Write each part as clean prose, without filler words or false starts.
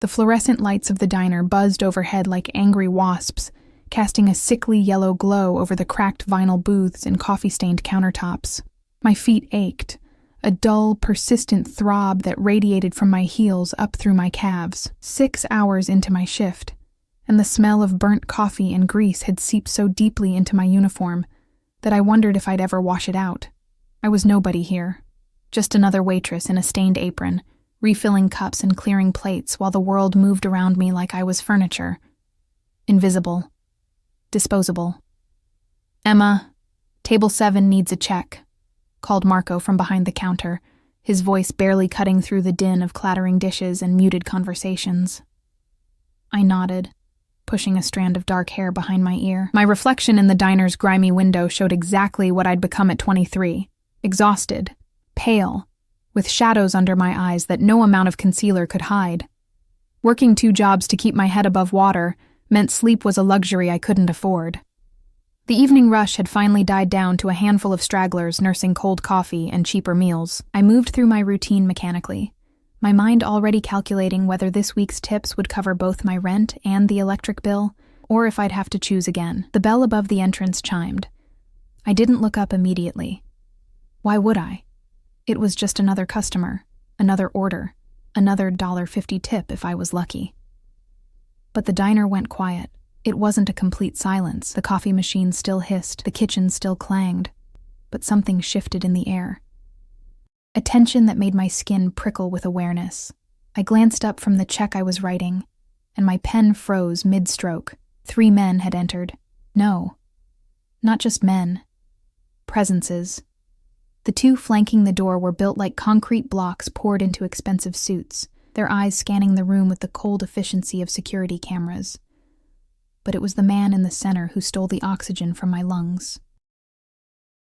The fluorescent lights of the diner buzzed overhead like angry wasps, casting a sickly yellow glow over the cracked vinyl booths and coffee-stained countertops. My feet ached, a dull, persistent throb that radiated from my heels up through my calves. 6 hours into my shift, and the smell of burnt coffee and grease had seeped so deeply into my uniform that I wondered if I'd ever wash it out. I was nobody here, just another waitress in a stained apron, refilling cups and clearing plates while the world moved around me like I was furniture. Invisible. Disposable. "Emma, table 7 needs a check," called Marco from behind the counter, his voice barely cutting through the din of clattering dishes and muted conversations. I nodded, pushing a strand of dark hair behind my ear. My reflection in the diner's grimy window showed exactly what I'd become at 23. Exhausted, pale, with shadows under my eyes that no amount of concealer could hide. Working 2 jobs to keep my head above water meant sleep was a luxury I couldn't afford. The evening rush had finally died down to a handful of stragglers nursing cold coffee and cheaper meals. I moved through my routine mechanically, my mind already calculating whether this week's tips would cover both my rent and the electric bill, or if I'd have to choose again. The bell above the entrance chimed. I didn't look up immediately. Why would I? It was just another customer, another order, another $1.50 tip if I was lucky. But the diner went quiet. It wasn't a complete silence. The coffee machine still hissed, the kitchen still clanged, but something shifted in the air. A tension that made my skin prickle with awareness. I glanced up from the check I was writing, and my pen froze mid-stroke. 3 men had entered. No, not just men. Presences. The 2 flanking the door were built like concrete blocks poured into expensive suits, their eyes scanning the room with the cold efficiency of security cameras. But it was the man in the center who stole the oxygen from my lungs.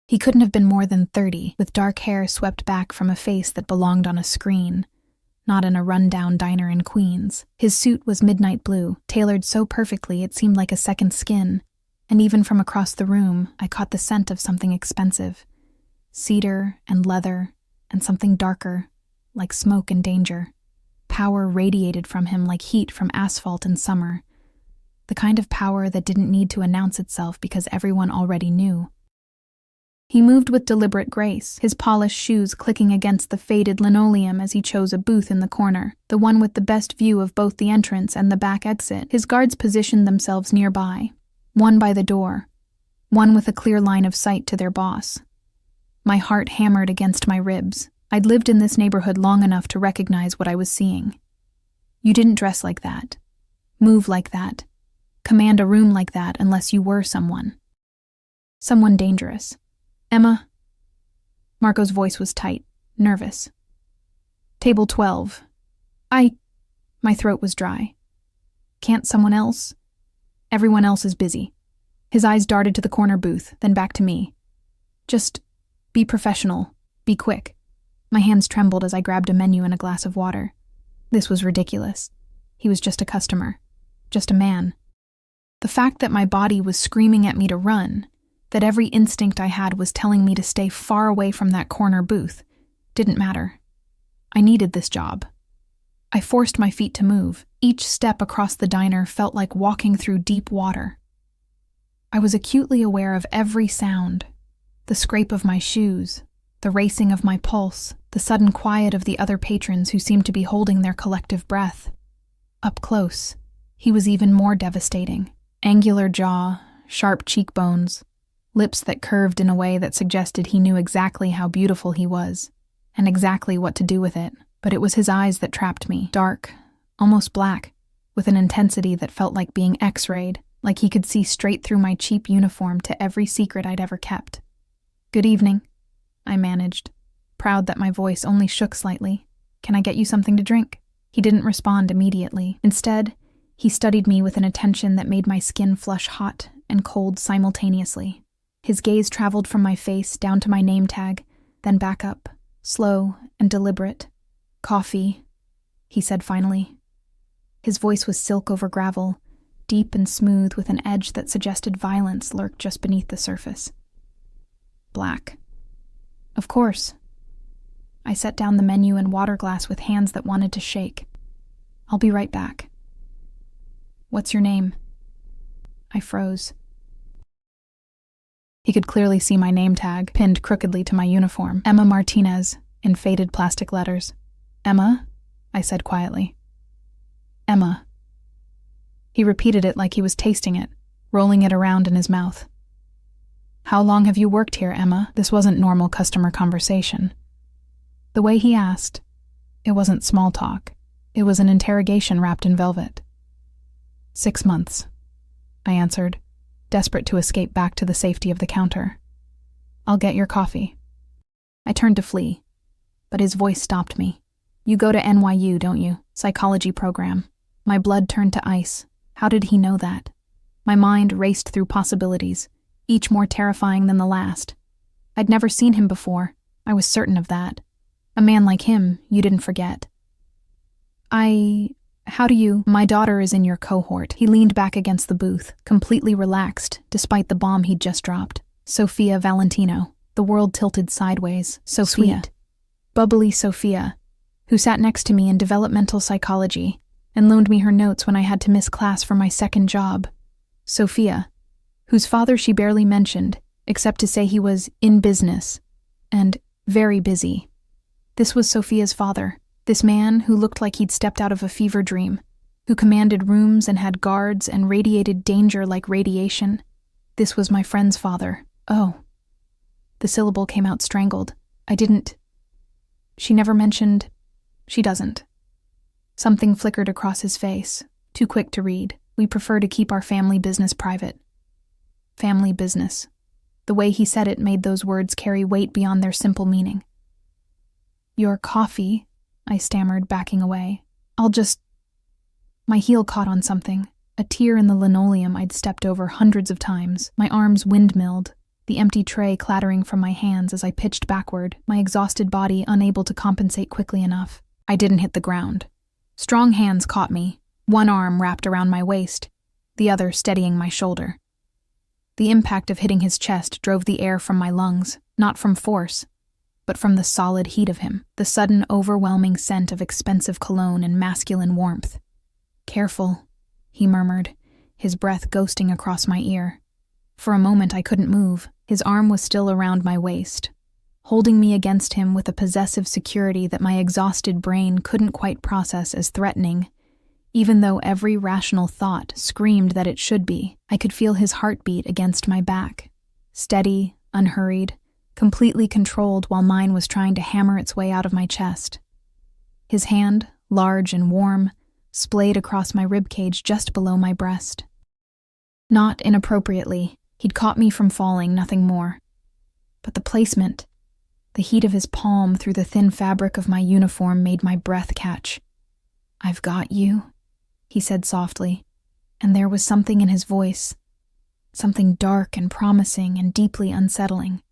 He couldn't have been more than 30, with dark hair swept back from a face that belonged on a screen, not in a run-down diner in Queens. His suit was midnight blue, tailored so perfectly it seemed like a second skin, and even from across the room, I caught the scent of something expensive. Cedar and leather, and something darker, like smoke and danger. Power radiated from him like heat from asphalt in summer. The kind of power that didn't need to announce itself because everyone already knew. He moved with deliberate grace, his polished shoes clicking against the faded linoleum as he chose a booth in the corner, the one with the best view of both the entrance and the back exit. His guards positioned themselves nearby, one by the door, one with a clear line of sight to their boss. My heart hammered against my ribs. I'd lived in this neighborhood long enough to recognize what I was seeing. You didn't dress like that, move like that, command a room like that unless you were someone. Someone dangerous. "Emma?" Marco's voice was tight, nervous. "Table 12. My throat was dry. "Can't someone else?" "Everyone else is busy." His eyes darted to the corner booth, then back to me. "Just be professional. Be quick." My hands trembled as I grabbed a menu and a glass of water. This was ridiculous. He was just a customer. Just a man. The fact that my body was screaming at me to run, that every instinct I had was telling me to stay far away from that corner booth, didn't matter. I needed this job. I forced my feet to move. Each step across the diner felt like walking through deep water. I was acutely aware of every sound. The scrape of my shoes, the racing of my pulse, the sudden quiet of the other patrons who seemed to be holding their collective breath. Up close, he was even more devastating. Angular jaw, sharp cheekbones, lips that curved in a way that suggested he knew exactly how beautiful he was, and exactly what to do with it. But it was his eyes that trapped me, dark, almost black, with an intensity that felt like being X-rayed, like he could see straight through my cheap uniform to every secret I'd ever kept. "Good evening," I managed, proud that my voice only shook slightly. "Can I get you something to drink?" He didn't respond immediately. Instead, he studied me with an attention that made my skin flush hot and cold simultaneously. His gaze traveled from my face down to my name tag, then back up, slow and deliberate. "Coffee," he said finally. His voice was silk over gravel, deep and smooth with an edge that suggested violence lurked just beneath the surface. "Black." "Of course." I set down the menu and water glass with hands that wanted to shake. I'll be right back. What's your name? I froze. He could clearly see my name tag, pinned crookedly to my uniform. Emma Martinez, in faded plastic letters. Emma? I said quietly. Emma. He repeated it like he was tasting it, rolling it around in his mouth. How long have you worked here, Emma? This wasn't normal customer conversation. The way he asked, it wasn't small talk. It was an interrogation wrapped in velvet. 6 months, I answered, desperate to escape back to the safety of the counter. I'll get your coffee. I turned to flee, but his voice stopped me. You go to NYU, don't you? Psychology program. My blood turned to ice. How did he know that? My mind raced through possibilities, each more terrifying than the last. I'd never seen him before. I was certain of that. A man like him, you didn't forget. How do you? My daughter is in your cohort. He leaned back against the booth, completely relaxed, despite the bomb he'd just dropped. Sophia Valentino. The world tilted sideways. Sophia. Sweet. Bubbly Sophia, who sat next to me in developmental psychology and loaned me her notes when I had to miss class for my second job. Sophia, whose father she barely mentioned, except to say he was in business and very busy. This was Sophia's father, this man who looked like he'd stepped out of a fever dream, who commanded rooms and had guards and radiated danger like radiation. This was my friend's father. Oh. The syllable came out strangled. She never mentioned. She doesn't. Something flickered across his face, too quick to read. We prefer to keep our family business private. Family business. The way he said it made those words carry weight beyond their simple meaning. Your coffee, I stammered, backing away. My heel caught on something, a tear in the linoleum I'd stepped over hundreds of times. My arms windmilled, the empty tray clattering from my hands as I pitched backward, my exhausted body unable to compensate quickly enough. I didn't hit the ground. Strong hands caught me, one arm wrapped around my waist, the other steadying my shoulder. The impact of hitting his chest drove the air from my lungs, not from force, but from the solid heat of him, the sudden overwhelming scent of expensive cologne and masculine warmth. Careful, he murmured, his breath ghosting across my ear. For a moment I couldn't move. His arm was still around my waist, holding me against him with a possessive security that my exhausted brain couldn't quite process as threatening, even though every rational thought screamed that it should be. I could feel his heartbeat against my back, steady, unhurried, completely controlled while mine was trying to hammer its way out of my chest. His hand, large and warm, splayed across my ribcage just below my breast. Not inappropriately, he'd caught me from falling, nothing more. But the placement, the heat of his palm through the thin fabric of my uniform made my breath catch. I've got you, he said softly, and there was something in his voice, something dark and promising and deeply unsettling.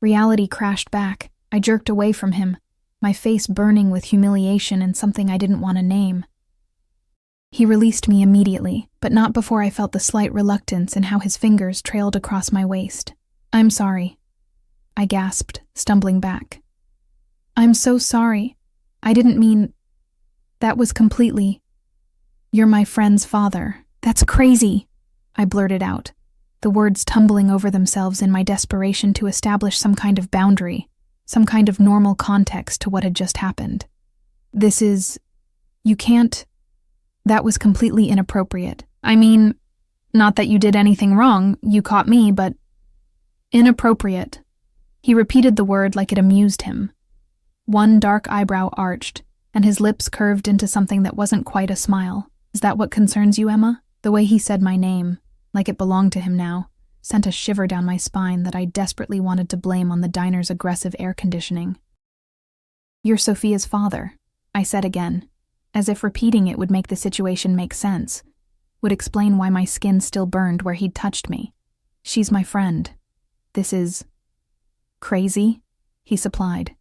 Reality crashed back. I jerked away from him, my face burning with humiliation and something I didn't want to name. He released me immediately, but not before I felt the slight reluctance in how his fingers trailed across my waist. I'm sorry, I gasped, stumbling back. I'm so sorry. I didn't mean... That was completely... You're my friend's father. That's crazy, I blurted out, the words tumbling over themselves in my desperation to establish some kind of boundary, some kind of normal context to what had just happened. You can't... That was completely inappropriate. I mean, not that you did anything wrong, you caught me, but... Inappropriate. He repeated the word like it amused him. One dark eyebrow arched, and his lips curved into something that wasn't quite a smile. Is that what concerns you, Emma? The way he said my name, like it belonged to him now, sent a shiver down my spine that I desperately wanted to blame on the diner's aggressive air conditioning. You're Sophia's father, I said again, as if repeating it would make the situation make sense, would explain why my skin still burned where he'd touched me. She's my friend. This is... crazy, he supplied,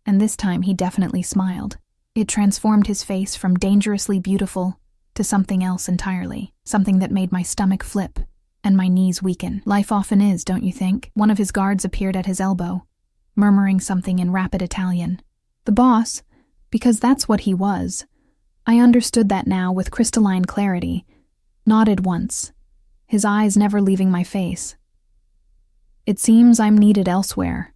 and this time he definitely smiled. It transformed his face from dangerously beautiful to something else entirely, something that made my stomach flip and my knees weaken. Life often is, don't you think? One of his guards appeared at his elbow, murmuring something in rapid Italian. The boss, because that's what he was, I understood that now with crystalline clarity, nodded once, his eyes never leaving my face. It seems I'm needed elsewhere.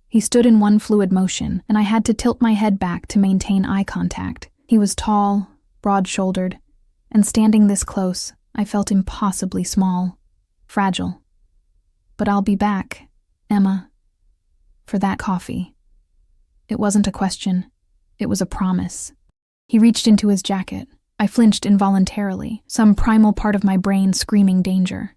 He stood in one fluid motion, and I had to tilt my head back to maintain eye contact. He was tall, broad-shouldered, and standing this close, I felt impossibly small, fragile. But I'll be back, Emma, for that coffee. It wasn't a question. It was a promise. He reached into his jacket. I flinched involuntarily, some primal part of my brain screaming danger.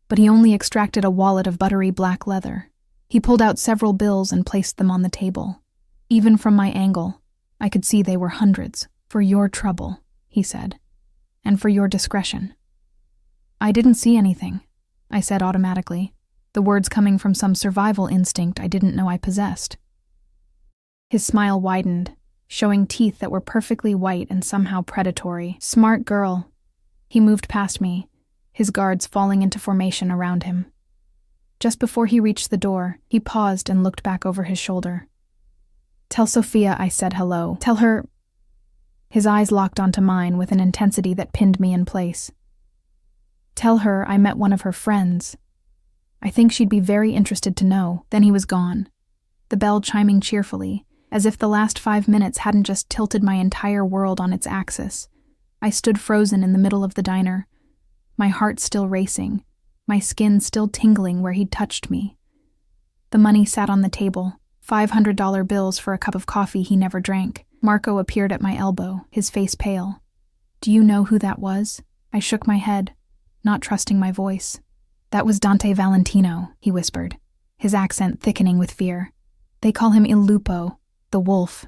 But he only extracted a wallet of buttery black leather. He pulled out several bills and placed them on the table. Even from my angle, I could see they were hundreds. For your trouble, he said, and for your discretion. I didn't see anything, I said automatically, the words coming from some survival instinct I didn't know I possessed. His smile widened, showing teeth that were perfectly white and somehow predatory. Smart girl. He moved past me, his guards falling into formation around him. Just before he reached the door, he paused and looked back over his shoulder. Tell Sophia I said hello. Tell her... His eyes locked onto mine with an intensity that pinned me in place. Tell her I met one of her friends. I think she'd be very interested to know. Then he was gone, the bell chiming cheerfully, as if the last 5 minutes hadn't just tilted my entire world on its axis. I stood frozen in the middle of the diner, my heart still racing, my skin still tingling where he'd touched me. The money sat on the table, $500 bills for a cup of coffee he never drank. Marco appeared at my elbow, his face pale. Do you know who that was? I shook my head, not trusting my voice. That was Dante Valentino, he whispered, his accent thickening with fear. They call him Il Lupo, the wolf.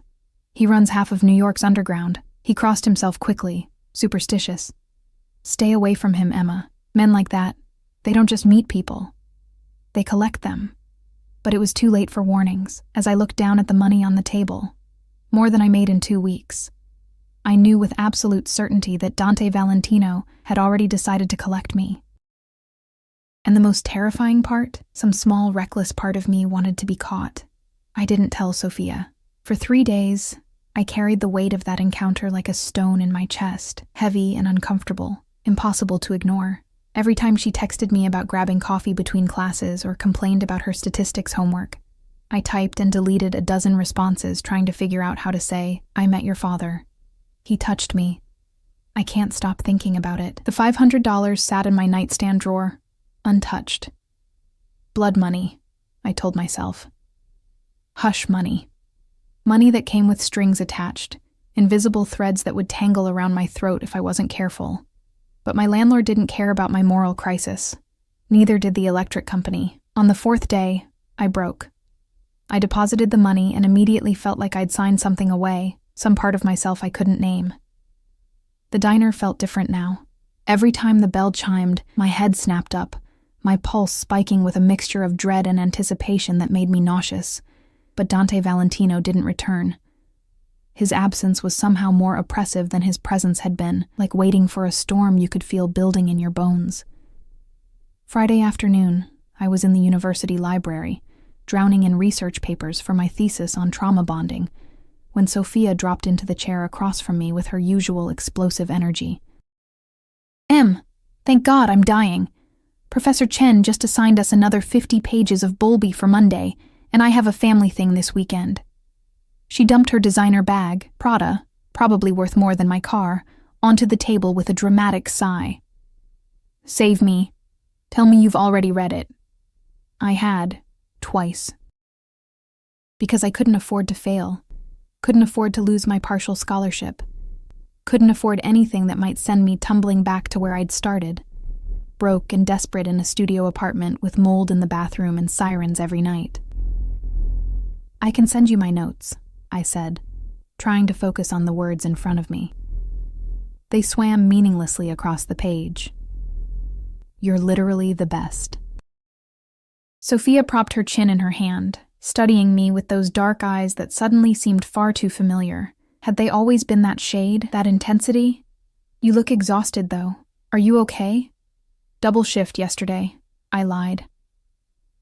He runs half of New York's underground. He crossed himself quickly, superstitious. Stay away from him, Emma. Men like that, they don't just meet people. They collect them. But it was too late for warnings, as I looked down at the money on the table. More than I made in 2 weeks. I knew with absolute certainty that Dante Valentino had already decided to collect me. And the most terrifying part, some small, reckless part of me wanted to be caught. I didn't tell Sophia. For 3 days, I carried the weight of that encounter like a stone in my chest, heavy and uncomfortable, impossible to ignore. Every time she texted me about grabbing coffee between classes or complained about her statistics homework, I typed and deleted a dozen responses trying to figure out how to say, I met your father. He touched me. I can't stop thinking about it. The $500 sat in my nightstand drawer, untouched. Blood money, I told myself. Hush money. Money that came with strings attached, invisible threads that would tangle around my throat if I wasn't careful. But my landlord didn't care about my moral crisis. Neither did the electric company. On the 4th day, I broke. I deposited the money and immediately felt like I'd signed something away, some part of myself I couldn't name. The diner felt different now. Every time the bell chimed, my head snapped up, my pulse spiking with a mixture of dread and anticipation that made me nauseous. But Dante Valentino didn't return. His absence was somehow more oppressive than his presence had been, like waiting for a storm you could feel building in your bones. Friday afternoon, I was in the university library, drowning in research papers for my thesis on trauma bonding, when Sophia dropped into the chair across from me with her usual explosive energy. Em, thank God I'm dying. Professor Chen just assigned us another 50 pages of Bowlby for Monday, and I have a family thing this weekend. She dumped her designer bag, Prada, probably worth more than my car, onto the table with a dramatic sigh. Save me. Tell me you've already read it. I had. Twice. Because I couldn't afford to fail, couldn't afford to lose my partial scholarship, couldn't afford anything that might send me tumbling back to where I'd started, broke and desperate in a studio apartment with mold in the bathroom and sirens every night. I can send you my notes, I said, trying to focus on the words in front of me. They swam meaninglessly across the page. You're literally the best. Sophia propped her chin in her hand, studying me with those dark eyes that suddenly seemed far too familiar. Had they always been that shade, that intensity? You look exhausted, though. Are you okay? Double shift yesterday, I lied.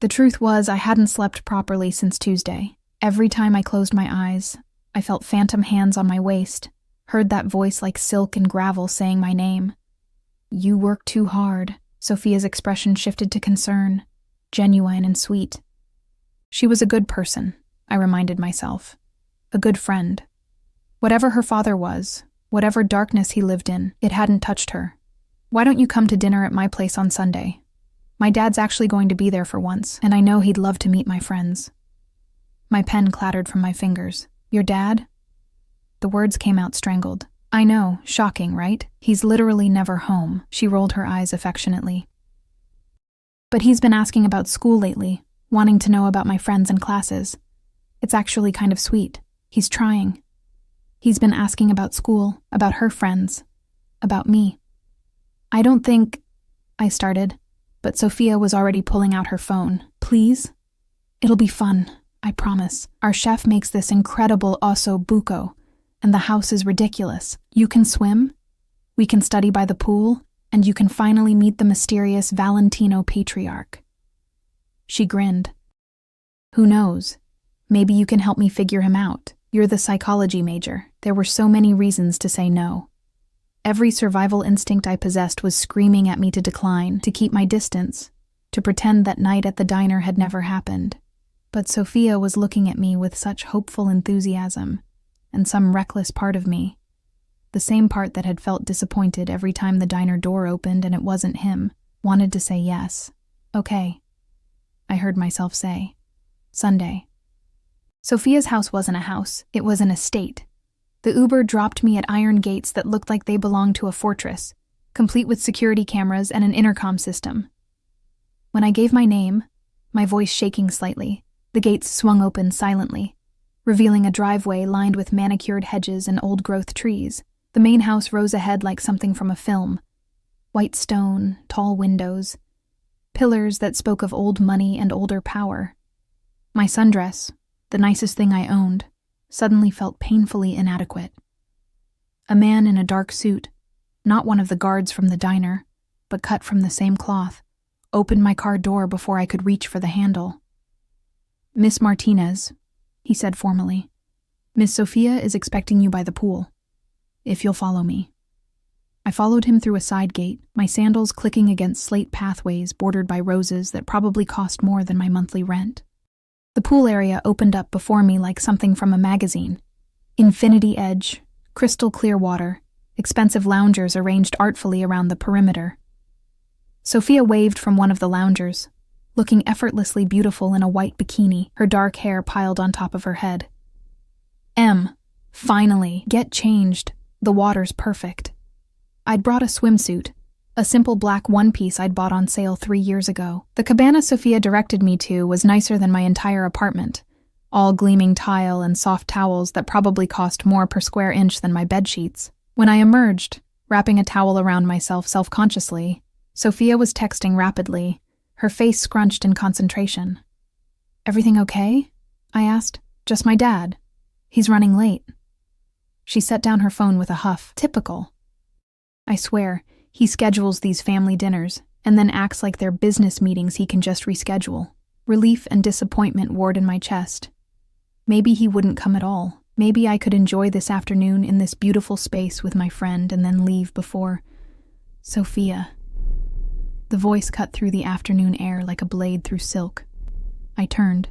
The truth was I hadn't slept properly since Tuesday. Every time I closed my eyes, I felt phantom hands on my waist, Heard that voice like silk and gravel saying my name. You work too hard. Sophia's expression shifted to concern, genuine and sweet. She was a good person, I reminded myself. A good friend. Whatever her father was, whatever darkness he lived in, it hadn't touched her. Why don't you come to dinner at my place on Sunday? My dad's actually going to be there for once, and I know he'd love to meet my friends. My pen clattered from my fingers. Your dad? The words came out strangled. I know, shocking, right? He's literally never home. She rolled her eyes affectionately. But he's been asking about school lately, wanting to know about my friends and classes. It's actually kind of sweet. He's trying. He's been asking about school, about her friends, about me. I don't think... I started, but Sophia was already pulling out her phone. Please? It'll be fun, I promise. Our chef makes this incredible osso buco, and the house is ridiculous. You can swim, we can study by the pool, and you can finally meet the mysterious Valentino patriarch. She grinned. Who knows? Maybe you can help me figure him out. You're the psychology major. There were so many reasons to say no. Every survival instinct I possessed was screaming at me to decline, to keep my distance, to pretend that night at the diner had never happened. But Sophia was looking at me with such hopeful enthusiasm, and some reckless part of me, the same part that had felt disappointed every time the diner door opened and it wasn't him, wanted to say yes. Okay, I heard myself say. Sunday. Sophia's house wasn't a house, it was an estate. The Uber dropped me at iron gates that looked like they belonged to a fortress, complete with security cameras and an intercom system. When I gave my name, my voice shaking slightly, the gates swung open silently, revealing a driveway lined with manicured hedges and old-growth trees. The main house rose ahead like something from a film. White stone, tall windows, pillars that spoke of old money and older power. My sundress, the nicest thing I owned, suddenly felt painfully inadequate. A man in a dark suit, not one of the guards from the diner, but cut from the same cloth, opened my car door before I could reach for the handle. Miss Martinez, he said formally, Miss Sophia is expecting you by the pool, if you'll follow me. I followed him through a side gate, my sandals clicking against slate pathways bordered by roses that probably cost more than my monthly rent. The pool area opened up before me like something from a magazine. Infinity edge, crystal clear water, expensive loungers arranged artfully around the perimeter. Sophia waved from one of the loungers, looking effortlessly beautiful in a white bikini, her dark hair piled on top of her head. Finally, get changed. The water's perfect. I'd brought a swimsuit, a simple black one-piece I'd bought on sale 3 years ago. The cabana Sophia directed me to was nicer than my entire apartment, all gleaming tile and soft towels that probably cost more per square inch than my bedsheets. When I emerged, wrapping a towel around myself self-consciously, Sophia was texting rapidly, her face scrunched in concentration. Everything okay? I asked. Just my dad. He's running late. She set down her phone with a huff. Typical. I swear, he schedules these family dinners, and then acts like they're business meetings he can just reschedule. Relief and disappointment warred in my chest. Maybe he wouldn't come at all. Maybe I could enjoy this afternoon in this beautiful space with my friend and then leave before... Sophia. The voice cut through the afternoon air like a blade through silk. I turned,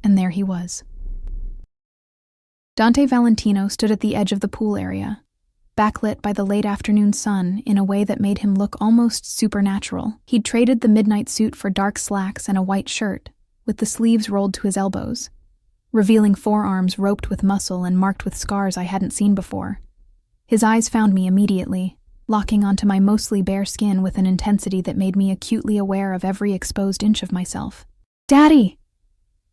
and there he was. Dante Valentino stood at the edge of the pool area, backlit by the late afternoon sun in a way that made him look almost supernatural. He'd traded the midnight suit for dark slacks and a white shirt, with the sleeves rolled to his elbows, revealing forearms roped with muscle and marked with scars I hadn't seen before. His eyes found me immediately, locking onto my mostly bare skin with an intensity that made me acutely aware of every exposed inch of myself. Daddy!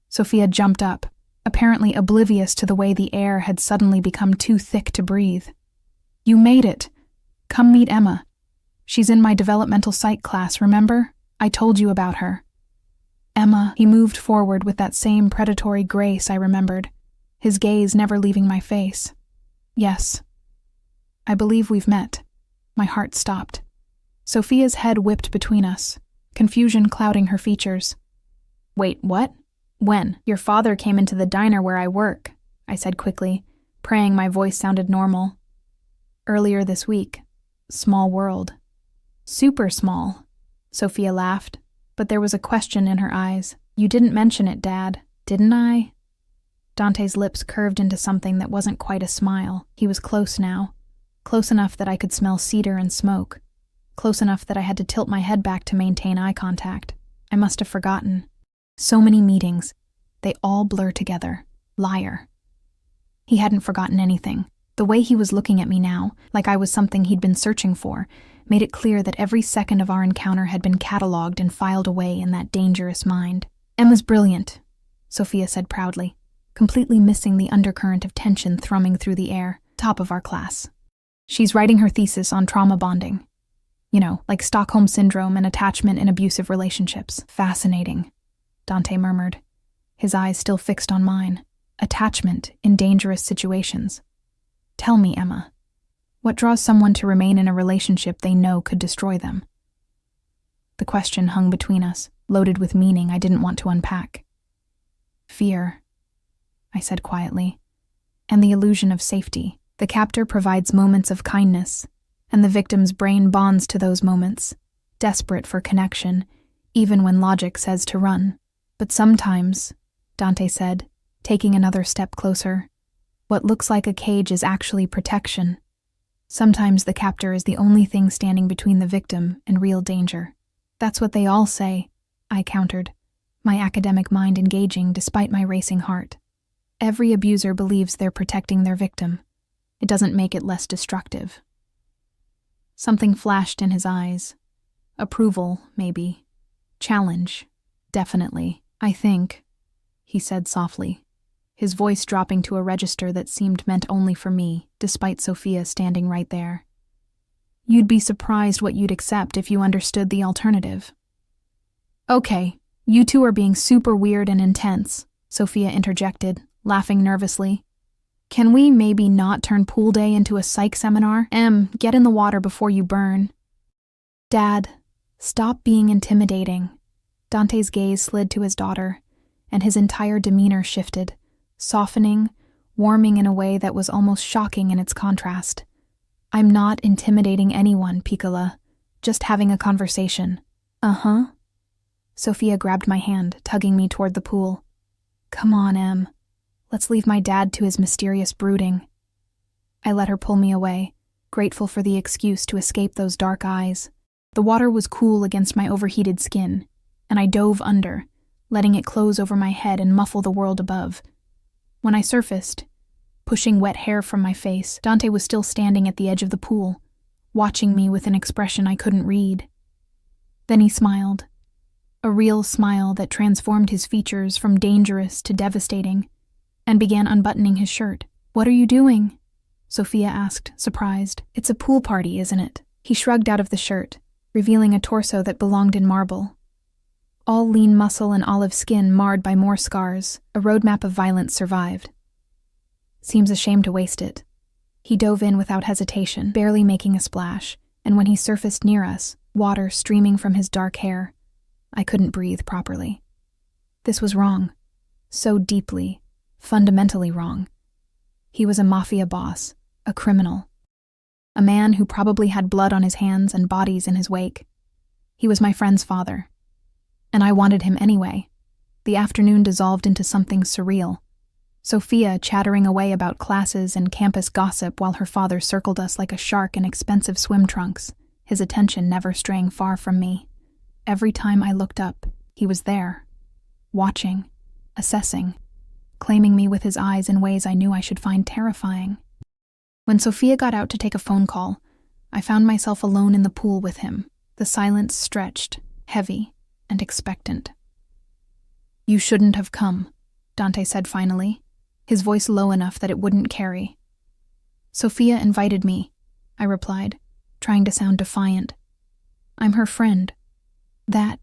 Sophia jumped up, apparently oblivious to the way the air had suddenly become too thick to breathe. You made it. Come meet Emma. She's in my developmental psych class, remember? I told you about her. Emma, he moved forward with that same predatory grace I remembered, his gaze never leaving my face. Yes. I believe we've met. My heart stopped. Sophia's head whipped between us, confusion clouding her features. Wait, what? When? Your father came into the diner where I work, I said quickly, praying my voice sounded normal. Earlier this week. Small world. Super small. Sophia laughed, but there was a question in her eyes. You didn't mention it, Dad, didn't I? Dante's lips curved into something that wasn't quite a smile. He was close now. Close enough that I could smell cedar and smoke. Close enough that I had to tilt my head back to maintain eye contact. I must have forgotten. So many meetings. They all blur together. Liar. He hadn't forgotten anything. The way he was looking at me now, like I was something he'd been searching for, made it clear that every second of our encounter had been catalogued and filed away in that dangerous mind. Emma's brilliant, Sophia said proudly, completely missing the undercurrent of tension thrumming through the air. Top of our class. She's writing her thesis on trauma bonding. You know, like Stockholm Syndrome and attachment in abusive relationships. Fascinating, Dante murmured, his eyes still fixed on mine. Attachment in dangerous situations. Tell me, Emma, what draws someone to remain in a relationship they know could destroy them? The question hung between us, loaded with meaning I didn't want to unpack. Fear, I said quietly, and the illusion of safety. The captor provides moments of kindness, and the victim's brain bonds to those moments, desperate for connection, even when logic says to run. But sometimes, Dante said, taking another step closer, what looks like a cage is actually protection. Sometimes the captor is the only thing standing between the victim and real danger. That's what they all say, I countered, my academic mind engaging despite my racing heart. Every abuser believes they're protecting their victim. It doesn't make it less destructive. Something flashed in his eyes. Approval, maybe. Challenge, definitely. I think, he said softly, his voice dropping to a register that seemed meant only for me, despite Sophia standing right there. You'd be surprised what you'd accept if you understood the alternative. Okay, you two are being super weird and intense, Sophia interjected, laughing nervously. Can we maybe not turn pool day into a psych seminar? Get in the water before you burn. Dad, stop being intimidating. Dante's gaze slid to his daughter, and his entire demeanor shifted, softening, warming in a way that was almost shocking in its contrast. I'm not intimidating anyone, Piccola. Just having a conversation. Uh-huh. Sophia grabbed my hand, tugging me toward the pool. Come on, Em. Let's leave my dad to his mysterious brooding. I let her pull me away, grateful for the excuse to escape those dark eyes. The water was cool against my overheated skin, and I dove under, letting it close over my head and muffle the world above. When I surfaced, pushing wet hair from my face, Dante was still standing at the edge of the pool, watching me with an expression I couldn't read. Then he smiled, a real smile that transformed his features from dangerous to devastating, and began unbuttoning his shirt. What are you doing? Sophia asked, surprised. It's a pool party, isn't it? He shrugged out of the shirt, revealing a torso that belonged in marble. All lean muscle and olive skin marred by more scars, a roadmap of violence survived. Seems a shame to waste it. He dove in without hesitation, barely making a splash, and when he surfaced near us, water streaming from his dark hair, I couldn't breathe properly. This was wrong. So deeply, fundamentally wrong. He was a mafia boss, a criminal. A man who probably had blood on his hands and bodies in his wake. He was my friend's father. And I wanted him anyway. The afternoon dissolved into something surreal. Sophia chattering away about classes and campus gossip while her father circled us like a shark in expensive swim trunks, his attention never straying far from me. Every time I looked up, he was there, watching, assessing, claiming me with his eyes in ways I knew I should find terrifying. When Sophia got out to take a phone call, I found myself alone in the pool with him, the silence stretched, heavy, and expectant. You shouldn't have come, Dante said finally, his voice low enough that it wouldn't carry. Sophia invited me, I replied, trying to sound defiant. I'm her friend. That,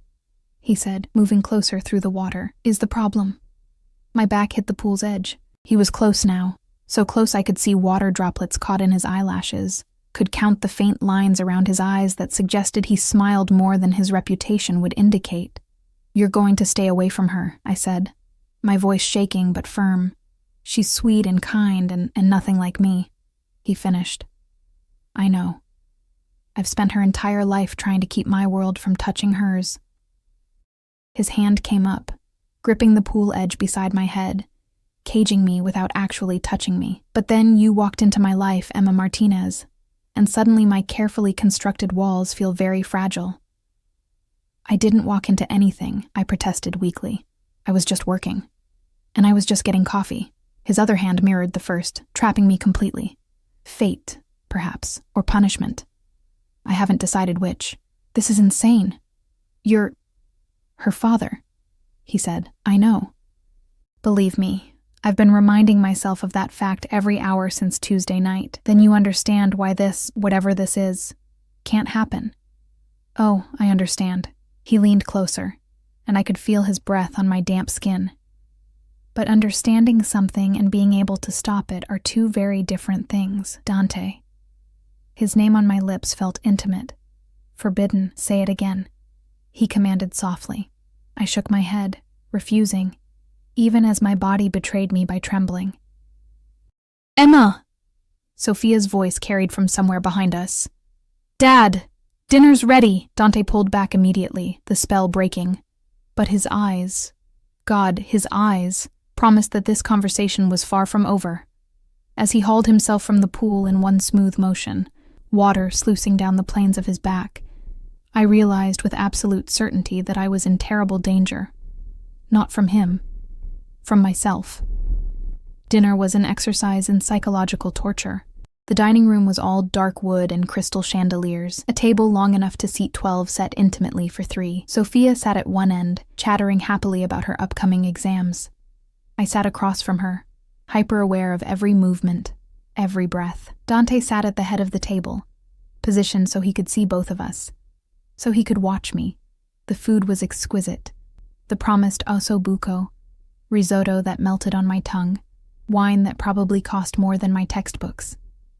he said, moving closer through the water, is the problem. My back hit the pool's edge. He was close now, so close I could see water droplets caught in his eyelashes, could count the faint lines around his eyes that suggested he smiled more than his reputation would indicate. You're going to stay away from her, I said, my voice shaking but firm. She's sweet and kind and nothing like me, he finished. I know. I've spent her entire life trying to keep my world from touching hers. His hand came up, gripping the pool edge beside my head, caging me without actually touching me. But then you walked into my life, Emma Martinez, and suddenly my carefully constructed walls feel very fragile. I didn't walk into anything, I protested weakly. I was just working. And I was just getting coffee. His other hand mirrored the first, trapping me completely. Fate, perhaps, or punishment. I haven't decided which. This is insane. You're her father, he said. I know. Believe me, I've been reminding myself of that fact every hour since Tuesday night. Then you understand why this, whatever this is, can't happen. Oh, I understand. He leaned closer, and I could feel his breath on my damp skin. But understanding something and being able to stop it are two very different things, Dante. His name on my lips felt intimate. Forbidden, say it again. He commanded softly. I shook my head, refusing, even as my body betrayed me by trembling. Emma! Sophia's voice carried from somewhere behind us. Dad! Dinner's ready! Dante pulled back immediately, the spell breaking. But his eyes, God, his eyes, promised that this conversation was far from over. As he hauled himself from the pool in one smooth motion, water sluicing down the planes of his back, I realized with absolute certainty that I was in terrible danger. Not from him. From myself. Dinner was an exercise in psychological torture. The dining room was all dark wood and crystal chandeliers, a table long enough to seat 12 set intimately for 3. Sophia sat at one end, chattering happily about her upcoming exams. I sat across from her, hyper-aware of every movement, every breath. Dante sat at the head of the table, positioned so he could see both of us, so he could watch me. The food was exquisite. The promised osso buco, risotto that melted on my tongue, wine that probably cost more than my textbooks.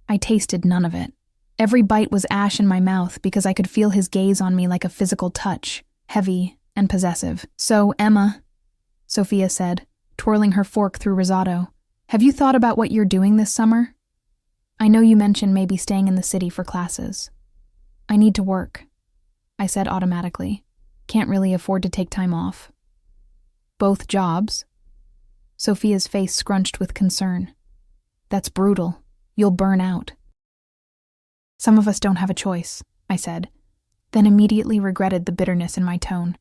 I tasted none of it. Every bite was ash in my mouth because I could feel his gaze on me like a physical touch, heavy and possessive. So, Emma, Sophia said, twirling her fork through risotto, have you thought about what you're doing this summer? I know you mentioned maybe staying in the city for classes. I need to work, I said automatically. Can't really afford to take time off. Both jobs? Sophia's face scrunched with concern. That's brutal. You'll burn out. Some of us don't have a choice, I said, then immediately regretted the bitterness in my tone.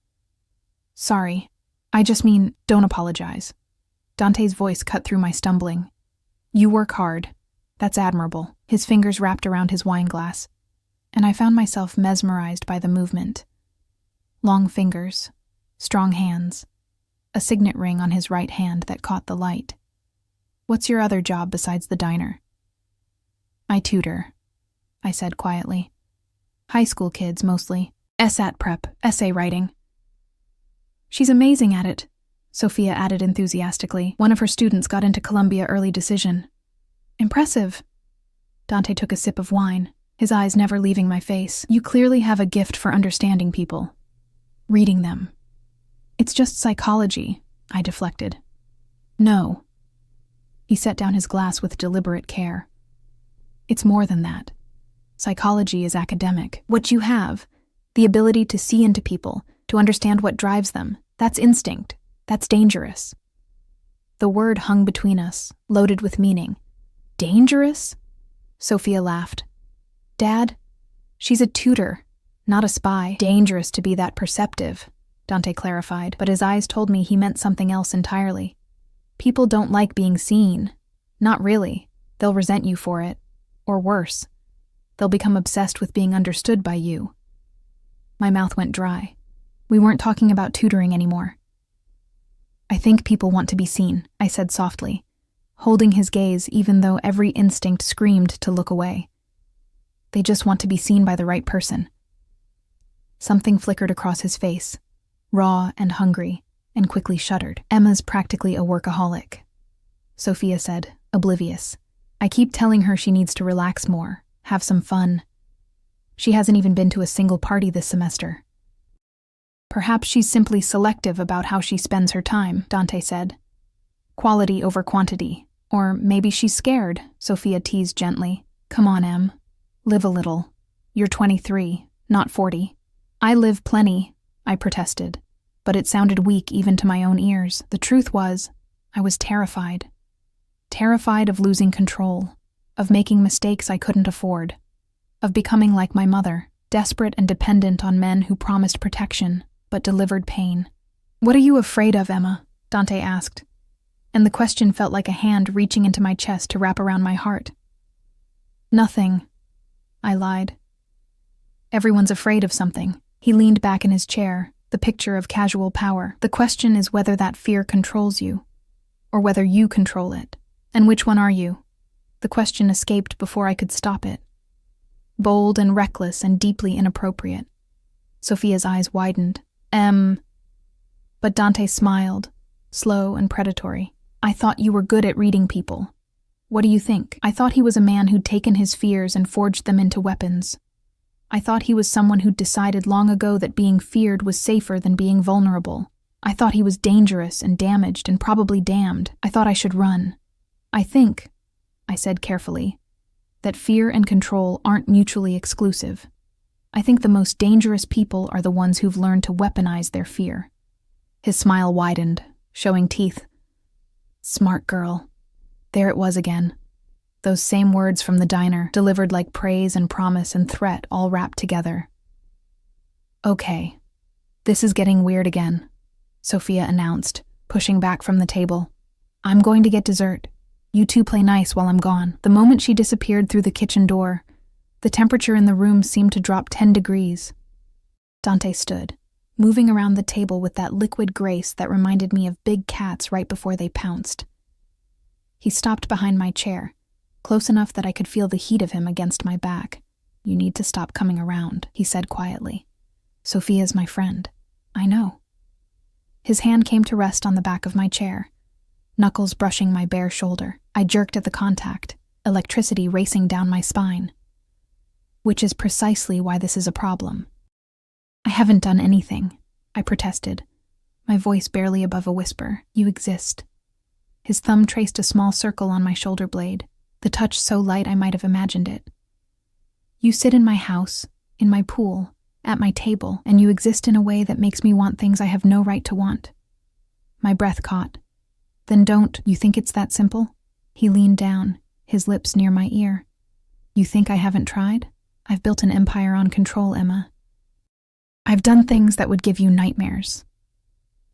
Sorry. I just mean, don't apologize. Dante's voice cut through my stumbling. You work hard. That's admirable. His fingers wrapped around his wine glass, and I found myself mesmerized by the movement. Long fingers, strong hands, a signet ring on his right hand that caught the light. What's your other job besides the diner? I tutor, I said quietly. High school kids, mostly. SAT prep, essay writing. She's amazing at it, Sophia added enthusiastically. One of her students got into Columbia early decision. Impressive. Dante took a sip of wine, his eyes never leaving my face. You clearly have a gift for understanding people. Reading them. It's just psychology, I deflected. No. He set down his glass with deliberate care. It's more than that. Psychology is academic. What you have, the ability to see into people, to understand what drives them, that's instinct. That's dangerous. The word hung between us, loaded with meaning. Dangerous? Sophia laughed. Dad, she's a tutor, not a spy. Dangerous to be that perceptive, Dante clarified, but his eyes told me he meant something else entirely. People don't like being seen. Not really. They'll resent you for it. Or worse, they'll become obsessed with being understood by you. My mouth went dry. We weren't talking about tutoring anymore. I think people want to be seen, I said softly, holding his gaze even though every instinct screamed to look away. They just want to be seen by the right person. Something flickered across his face, raw and hungry, and quickly shuddered. Emma's practically a workaholic, Sophia said, oblivious. I keep telling her she needs to relax more, have some fun. She hasn't even been to a single party this semester. Perhaps she's simply selective about how she spends her time, Dante said. Quality over quantity. Or maybe she's scared, Sophia teased gently. Come on, Em. Live a little. You're 23, not 40. I live plenty, I protested, but it sounded weak even to my own ears. The truth was, I was terrified. Terrified of losing control, of making mistakes I couldn't afford, of becoming like my mother, desperate and dependent on men who promised protection, but delivered pain. "What are you afraid of, Emma?" Dante asked, and the question felt like a hand reaching into my chest to wrap around my heart. "Nothing," I lied. "Everyone's afraid of something." He leaned back in his chair, the picture of casual power. "The question is whether that fear controls you, or whether you control it. And which one are you?" The question escaped before I could stop it. Bold and reckless and deeply inappropriate. Sophia's eyes widened. But Dante smiled, slow and predatory. "I thought you were good at reading people. What do you think? I thought he was a man who'd taken his fears and forged them into weapons. I thought he was someone who'd decided long ago that being feared was safer than being vulnerable. I thought he was dangerous and damaged and probably damned. I thought I should run. I think," I said carefully, "that fear and control aren't mutually exclusive. I think the most dangerous people are the ones who've learned to weaponize their fear." His smile widened, showing teeth. "Smart girl." There it was again. Those same words from the diner, delivered like praise and promise and threat all wrapped together. "Okay, this is getting weird again," Sophia announced, pushing back from the table. "I'm going to get dessert. You two play nice while I'm gone." The moment she disappeared through the kitchen door, the temperature in the room seemed to drop 10 degrees. Dante stood, moving around the table with that liquid grace that reminded me of big cats right before they pounced. He stopped behind my chair, close enough that I could feel the heat of him against my back. "You need to stop coming around," he said quietly. "Sophia's my friend. I know." His hand came to rest on the back of my chair, knuckles brushing my bare shoulder. I jerked at the contact, electricity racing down my spine. "Which is precisely why this is a problem." "I haven't done anything," I protested, my voice barely above a whisper. "You exist." His thumb traced a small circle on my shoulder blade, the touch so light I might have imagined it. "You sit in my house, in my pool, at my table, and you exist in a way that makes me want things I have no right to want." My breath caught. "Then don't you think it's that simple?" He leaned down, his lips near my ear. "You think I haven't tried? I've built an empire on control, Emma. I've done things that would give you nightmares.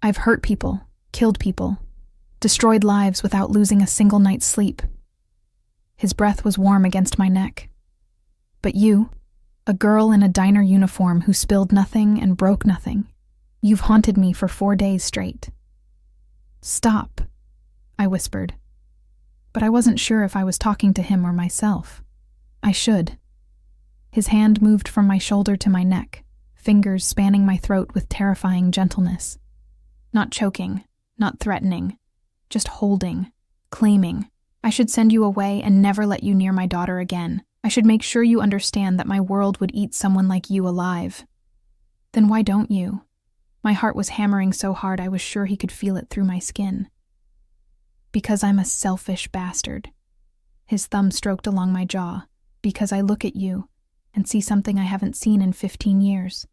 I've hurt people, killed people, destroyed lives without losing a single night's sleep." His breath was warm against my neck. "But you, a girl in a diner uniform who spilled nothing and broke nothing, you've haunted me for 4 days straight." "Stop," I whispered. But I wasn't sure if I was talking to him or myself. I should. His hand moved from my shoulder to my neck, fingers spanning my throat with terrifying gentleness. Not choking, not threatening, just holding, claiming. "I should send you away and never let you near my daughter again. I should make sure you understand that my world would eat someone like you alive." "Then why don't you?" My heart was hammering so hard I was sure he could feel it through my skin. "Because I'm a selfish bastard." His thumb stroked along my jaw. "Because I look at you and see something I haven't seen in 15 years.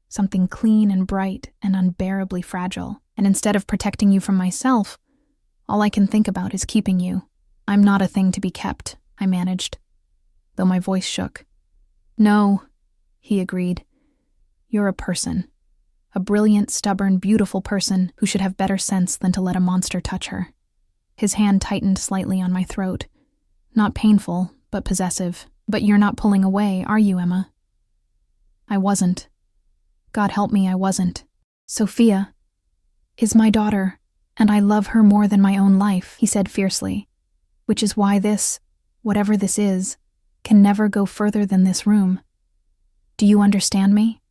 Something clean and bright and unbearably fragile. And instead of protecting you from myself, all I can think about is keeping you. I'm not a thing to be kept," I managed, though my voice shook. "No," he agreed. "You're a person. A brilliant, stubborn, beautiful person who should have better sense than to let a monster touch her." His hand tightened slightly on my throat. Not painful, but possessive. "But you're not pulling away, are you, Emma?" I wasn't. God help me, I wasn't. "Sophia is my daughter, and I love her more than my own life," he said fiercely. "Which is why this, whatever this is, can never go further than this room. Do you understand me?"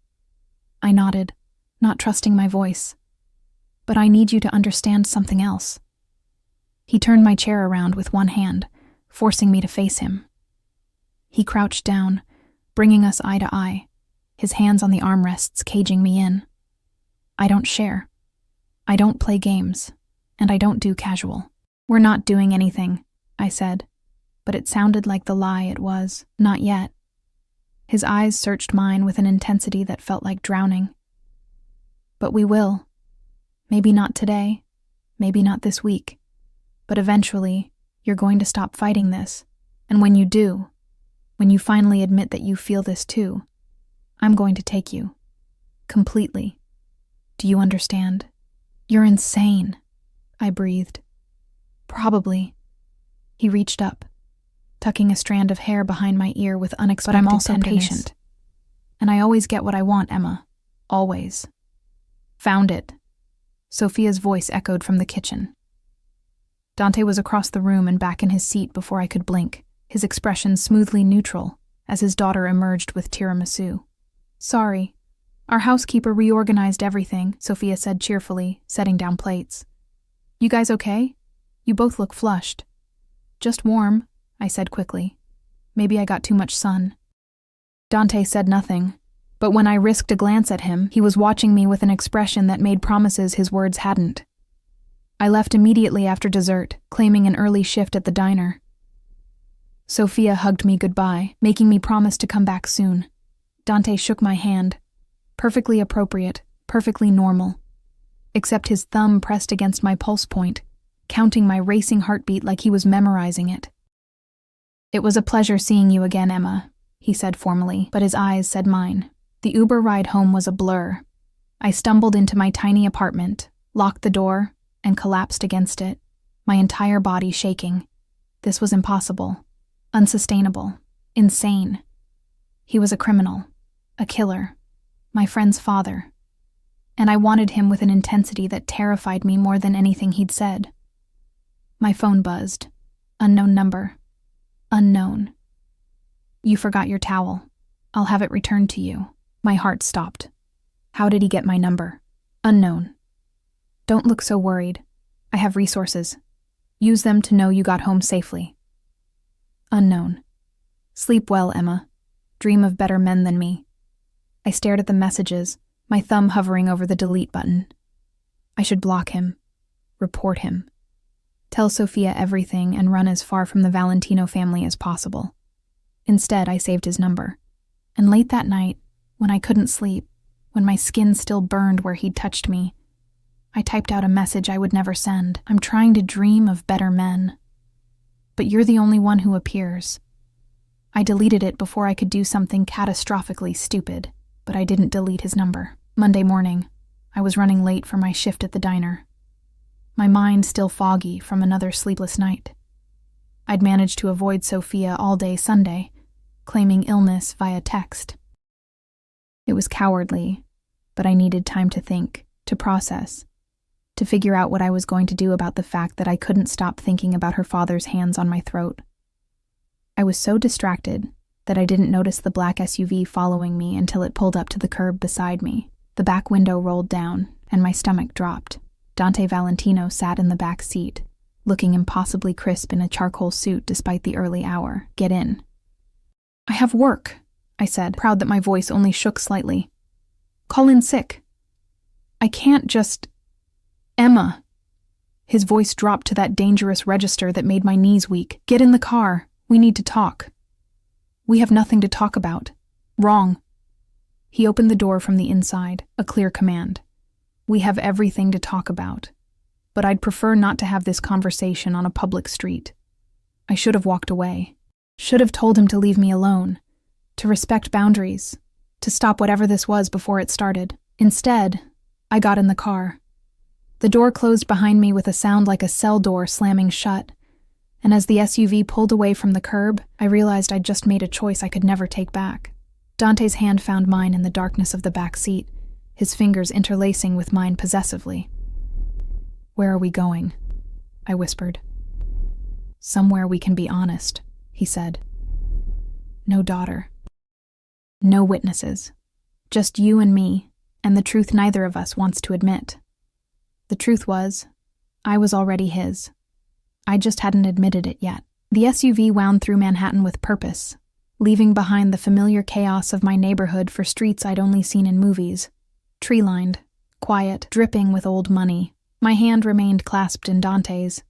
I nodded, not trusting my voice. "But I need you to understand something else." He turned my chair around with one hand, forcing me to face him. He crouched down, bringing us eye to eye, his hands on the armrests caging me in. "I don't share. I don't play games, and I don't do casual." "We're not doing anything," I said, but it sounded like the lie it was. "Not yet." His eyes searched mine with an intensity that felt like drowning. But we will. Maybe not today, maybe not this week. But eventually, you're going to stop fighting this. And when you do, when you finally admit that you feel this too, I'm going to take you. Completely. Do you understand? You're insane, I breathed. Probably. He reached up, tucking a strand of hair behind my ear with unexpected tenderness. But I'm also patient. And I always get what I want, Emma. Always. Found it. Sophia's voice echoed from the kitchen. Dante was across the room and back in his seat before I could blink, his expression smoothly neutral as his daughter emerged with tiramisu. Sorry. Our housekeeper reorganized everything, Sophia said cheerfully, setting down plates. You guys okay? You both look flushed. Just warm, I said quickly. Maybe I got too much sun. Dante said nothing, but when I risked a glance at him, he was watching me with an expression that made promises his words hadn't. I left immediately after dessert, claiming an early shift at the diner. Sophia hugged me goodbye, making me promise to come back soon. Dante shook my hand. Perfectly appropriate, perfectly normal. Except his thumb pressed against my pulse point, counting my racing heartbeat like he was memorizing it. It was a pleasure seeing you again, Emma, he said formally, but his eyes said mine. The Uber ride home was a blur. I stumbled into my tiny apartment, locked the door, and collapsed against it, my entire body shaking. This was impossible, unsustainable, insane. He was a criminal, a killer, my friend's father, and I wanted him with an intensity that terrified me more than anything he'd said. My phone buzzed. Unknown number. Unknown. You forgot your towel. I'll have it returned to you. My heart stopped. How did he get my number? Unknown. Don't look so worried. I have resources. Use them to know you got home safely. Unknown. Sleep well, Emma. Dream of better men than me. I stared at the messages, my thumb hovering over the delete button. I should block him. Report him. Tell Sophia everything and run as far from the Valentino family as possible. Instead, I saved his number. And late that night, when I couldn't sleep, when my skin still burned where he'd touched me, I typed out a message I would never send. I'm trying to dream of better men. But you're the only one who appears. I deleted it before I could do something catastrophically stupid, but I didn't delete his number. Monday morning, I was running late for my shift at the diner. My mind still foggy from another sleepless night. I'd managed to avoid Sophia all day Sunday, claiming illness via text. It was cowardly, but I needed time to think, to process, to figure out what I was going to do about the fact that I couldn't stop thinking about her father's hands on my throat. I was so distracted that I didn't notice the black SUV following me until it pulled up to the curb beside me. The back window rolled down, and my stomach dropped. Dante Valentino sat in the back seat, looking impossibly crisp in a charcoal suit despite the early hour. Get in. I have work, I said, proud that my voice only shook slightly. Call in sick. I can't just... Emma. His voice dropped to that dangerous register that made my knees weak. Get in the car. We need to talk. We have nothing to talk about. Wrong. He opened the door from the inside, a clear command. We have everything to talk about. But I'd prefer not to have this conversation on a public street. I should have walked away. Should have told him to leave me alone, to respect boundaries, to stop whatever this was before it started. Instead, I got in the car. The door closed behind me with a sound like a cell door slamming shut, and as the SUV pulled away from the curb, I realized I'd just made a choice I could never take back. Dante's hand found mine in the darkness of the back seat, his fingers interlacing with mine possessively. Where are we going? I whispered. Somewhere we can be honest, he said. No daughter. No witnesses. Just you and me, and the truth neither of us wants to admit. The truth was, I was already his. I just hadn't admitted it yet. The SUV wound through Manhattan with purpose, leaving behind the familiar chaos of my neighborhood for streets I'd only seen in movies. Tree-lined, quiet, dripping with old money. My hand remained clasped in Dante's,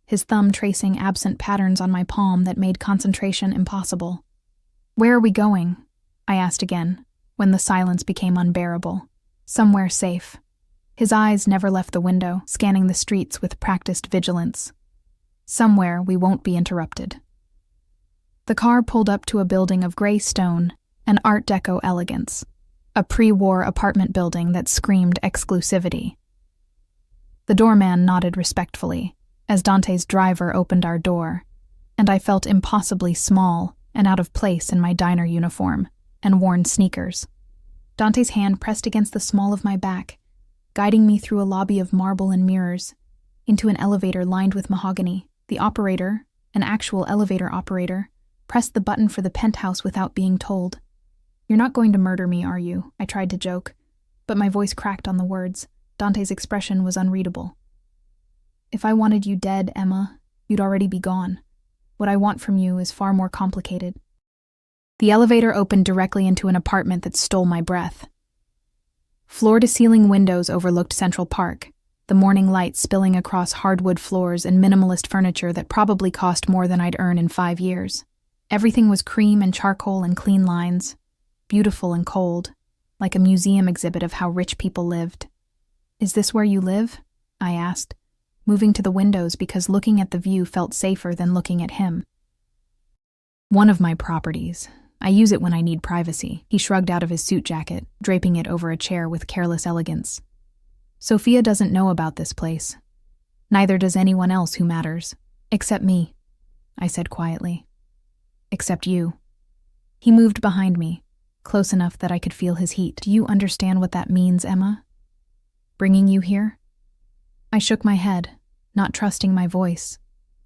his thumb tracing absent patterns on my palm that made concentration impossible. Where are we going? I asked again, when the silence became unbearable. Somewhere safe. His eyes never left the window, scanning the streets with practiced vigilance. Somewhere we won't be interrupted. The car pulled up to a building of gray stone and Art Deco elegance, a pre-war apartment building that screamed exclusivity. The doorman nodded respectfully as Dante's driver opened our door, and I felt impossibly small and out of place in my diner uniform and worn sneakers. Dante's hand pressed against the small of my back, guiding me through a lobby of marble and mirrors, into an elevator lined with mahogany. The operator, an actual elevator operator, pressed the button for the penthouse without being told. "You're not going to murder me, are you?" I tried to joke, but my voice cracked on the words. Dante's expression was unreadable. "If I wanted you dead, Emma, you'd already be gone. What I want from you is far more complicated." The elevator opened directly into an apartment that stole my breath. Floor-to-ceiling windows overlooked Central Park, the morning light spilling across hardwood floors and minimalist furniture that probably cost more than I'd earn in 5 years. Everything was cream and charcoal and clean lines, beautiful and cold, like a museum exhibit of how rich people lived. "Is this where you live?" I asked, moving to the windows because looking at the view felt safer than looking at him. "One of my properties. I use it when I need privacy." He shrugged out of his suit jacket, draping it over a chair with careless elegance. "Sophia doesn't know about this place. Neither does anyone else who matters. Except me," I said quietly. "Except you." He moved behind me, close enough that I could feel his heat. "Do you understand what that means, Emma? Bringing you here?" I shook my head, not trusting my voice.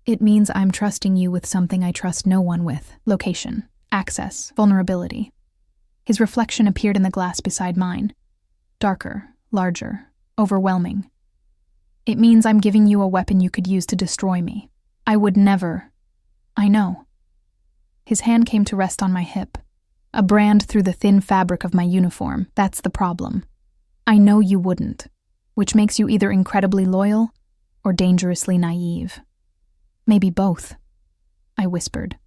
"It means I'm trusting you with something I trust no one with: location, access, vulnerability." His reflection appeared in the glass beside mine. Darker, larger, overwhelming. "It means I'm giving you a weapon you could use to destroy me. I would never." "I know." His hand came to rest on my hip, a brand through the thin fabric of my uniform. "That's the problem. I know you wouldn't, which makes you either incredibly loyal or dangerously naive. Maybe both," I whispered.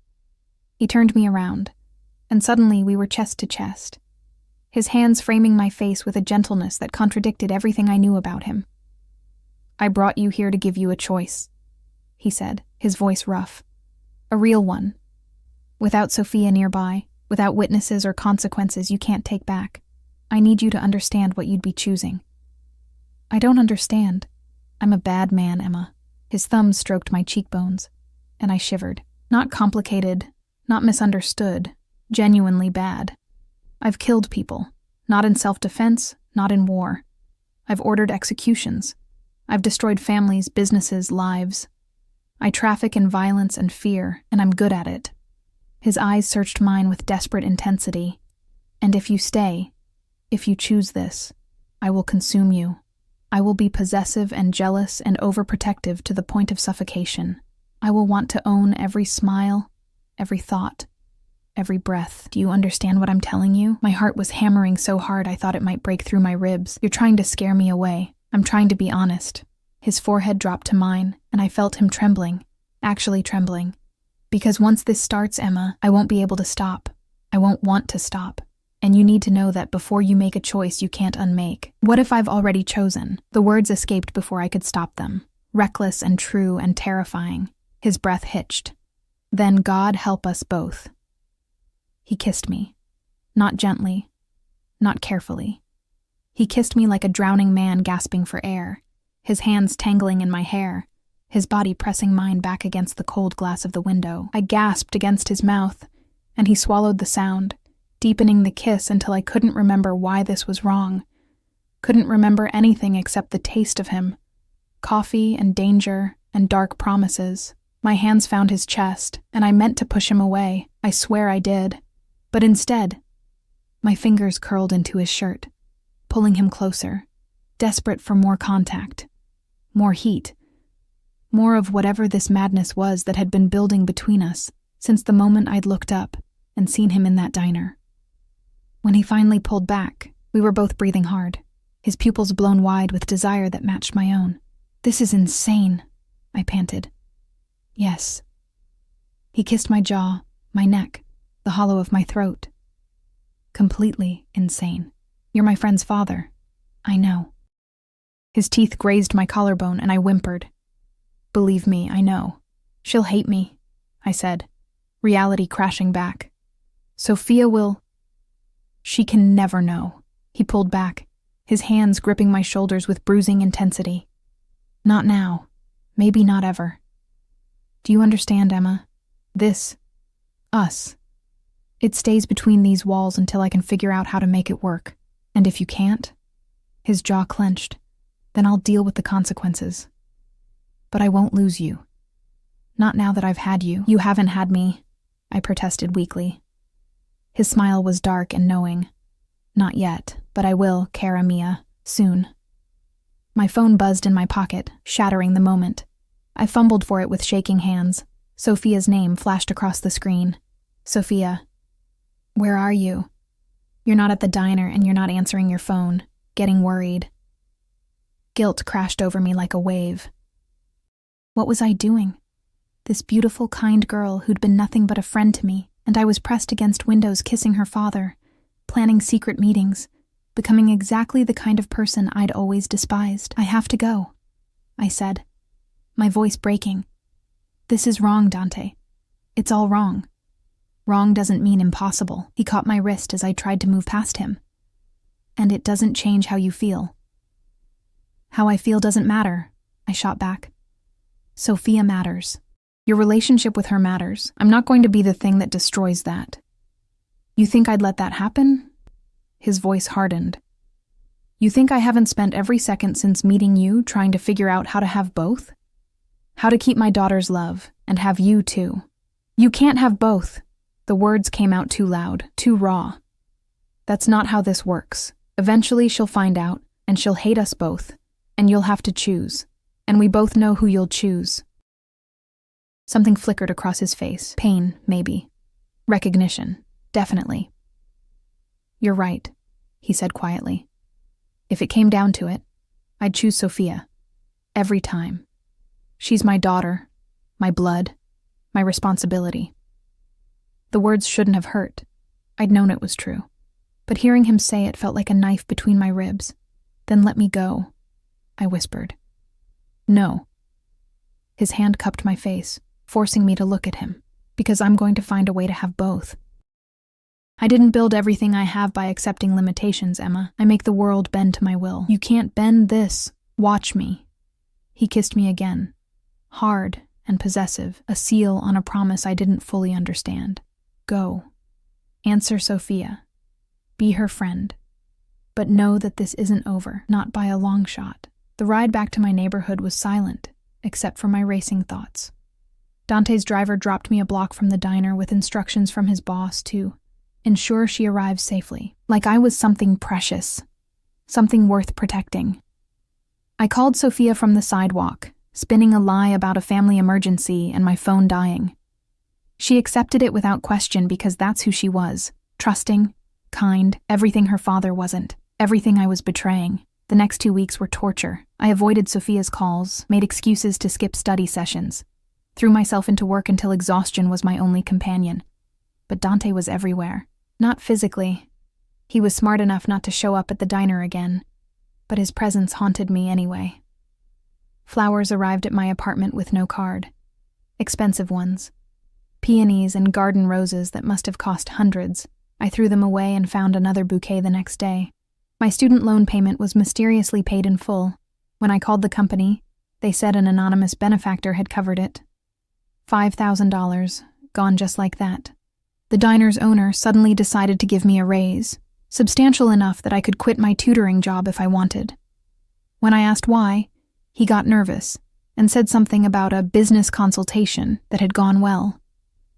He turned me around, and suddenly we were chest to chest, his hands framing my face with a gentleness that contradicted everything I knew about him. "I brought you here to give you a choice," he said, his voice rough. "A real one. Without Sophia nearby, without witnesses or consequences you can't take back. I need you to understand what you'd be choosing." "I don't understand. I'm a bad man, Emma." His thumbs stroked my cheekbones, and I shivered. "Not complicated, not misunderstood, genuinely bad. I've killed people, not in self-defense, not in war. I've ordered executions. I've destroyed families, businesses, lives. I traffic in violence and fear, and I'm good at it." His eyes searched mine with desperate intensity. "And if you stay, if you choose this, I will consume you. I will be possessive and jealous and overprotective to the point of suffocation. I will want to own every smile, every thought, every breath. Do you understand what I'm telling you?" My heart was hammering so hard I thought it might break through my ribs. "You're trying to scare me away. I'm trying to be honest." His forehead dropped to mine, and I felt him trembling, actually trembling. "Because once this starts, Emma, I won't be able to stop. I won't want to stop. And you need to know that before you make a choice you can't unmake." "What if I've already chosen?" The words escaped before I could stop them, reckless and true and terrifying. His breath hitched. "Then God help us both." He kissed me. Not gently, not carefully. He kissed me like a drowning man gasping for air, his hands tangling in my hair, his body pressing mine back against the cold glass of the window. I gasped against his mouth, and he swallowed the sound, deepening the kiss until I couldn't remember why this was wrong. Couldn't remember anything except the taste of him. Coffee and danger and dark promises. My hands found his chest, and I meant to push him away. I swear I did. But instead, my fingers curled into his shirt, pulling him closer, desperate for more contact, more heat, more of whatever this madness was that had been building between us since the moment I'd looked up and seen him in that diner. When he finally pulled back, we were both breathing hard, his pupils blown wide with desire that matched my own. "This is insane," I panted. "Yes." He kissed my jaw, my neck, the hollow of my throat. Completely insane. You're my friend's father. I know. His teeth grazed my collarbone and I whimpered. Believe me, I know. She'll hate me, I said, reality crashing back. Sophia will... She can never know. He pulled back, his hands gripping my shoulders with bruising intensity. Not now. Maybe not ever. Do you understand, Emma? This. Us. It stays between these walls until I can figure out how to make it work. And if you can't, his jaw clenched, then I'll deal with the consequences. But I won't lose you. Not now that I've had you. You haven't had me, I protested weakly. His smile was dark and knowing. Not yet, but I will, cara mia, soon. My phone buzzed in my pocket, shattering the moment. I fumbled for it with shaking hands. Sophia's name flashed across the screen. Sophia. Where are you? You're not at the diner and you're not answering your phone, getting worried. Guilt crashed over me like a wave. What was I doing? This beautiful, kind girl who'd been nothing but a friend to me, and I was pressed against windows kissing her father, planning secret meetings, becoming exactly the kind of person I'd always despised. I have to go, I said, my voice breaking. This is wrong, Dante. It's all wrong. Wrong doesn't mean impossible. He caught my wrist as I tried to move past him. And it doesn't change how you feel. How I feel doesn't matter, I shot back. Sophia matters. Your relationship with her matters. I'm not going to be the thing that destroys that. You think I'd let that happen? His voice hardened. You think I haven't spent every second since meeting you trying to figure out how to have both? How to keep my daughter's love, and have you too. You can't have both. The words came out too loud, too raw. That's not how this works. Eventually she'll find out, and she'll hate us both, and you'll have to choose. And we both know who you'll choose. Something flickered across his face. Pain, maybe. Recognition, definitely. You're right, he said quietly. If it came down to it, I'd choose Sophia. Every time. She's my daughter, my blood, my responsibility. The words shouldn't have hurt. I'd known it was true. But hearing him say it felt like a knife between my ribs. Then let me go, I whispered. No. His hand cupped my face, forcing me to look at him, because I'm going to find a way to have both. I didn't build everything I have by accepting limitations, Emma. I make the world bend to my will. You can't bend this. Watch me. He kissed me again. Hard and possessive, a seal on a promise I didn't fully understand. Go. Answer Sophia. Be her friend. But know that this isn't over, not by a long shot. The ride back to my neighborhood was silent, except for my racing thoughts. Dante's driver dropped me a block from the diner with instructions from his boss to ensure she arrives safely, like I was something precious, something worth protecting. I called Sophia from the sidewalk, spinning a lie about a family emergency and my phone dying. She accepted it without question because that's who she was, trusting, kind, everything her father wasn't, everything I was betraying. The next 2 weeks were torture. I avoided Sophia's calls, made excuses to skip study sessions, threw myself into work until exhaustion was my only companion. But Dante was everywhere. Not physically. He was smart enough not to show up at the diner again, but his presence haunted me anyway. Flowers arrived at my apartment with no card. Expensive ones. Peonies and garden roses that must have cost hundreds. I threw them away and found another bouquet the next day. My student loan payment was mysteriously paid in full. When I called the company, they said an anonymous benefactor had covered it. $5,000, gone just like that. The diner's owner suddenly decided to give me a raise, substantial enough that I could quit my tutoring job if I wanted. When I asked why, he got nervous and said something about a business consultation that had gone well.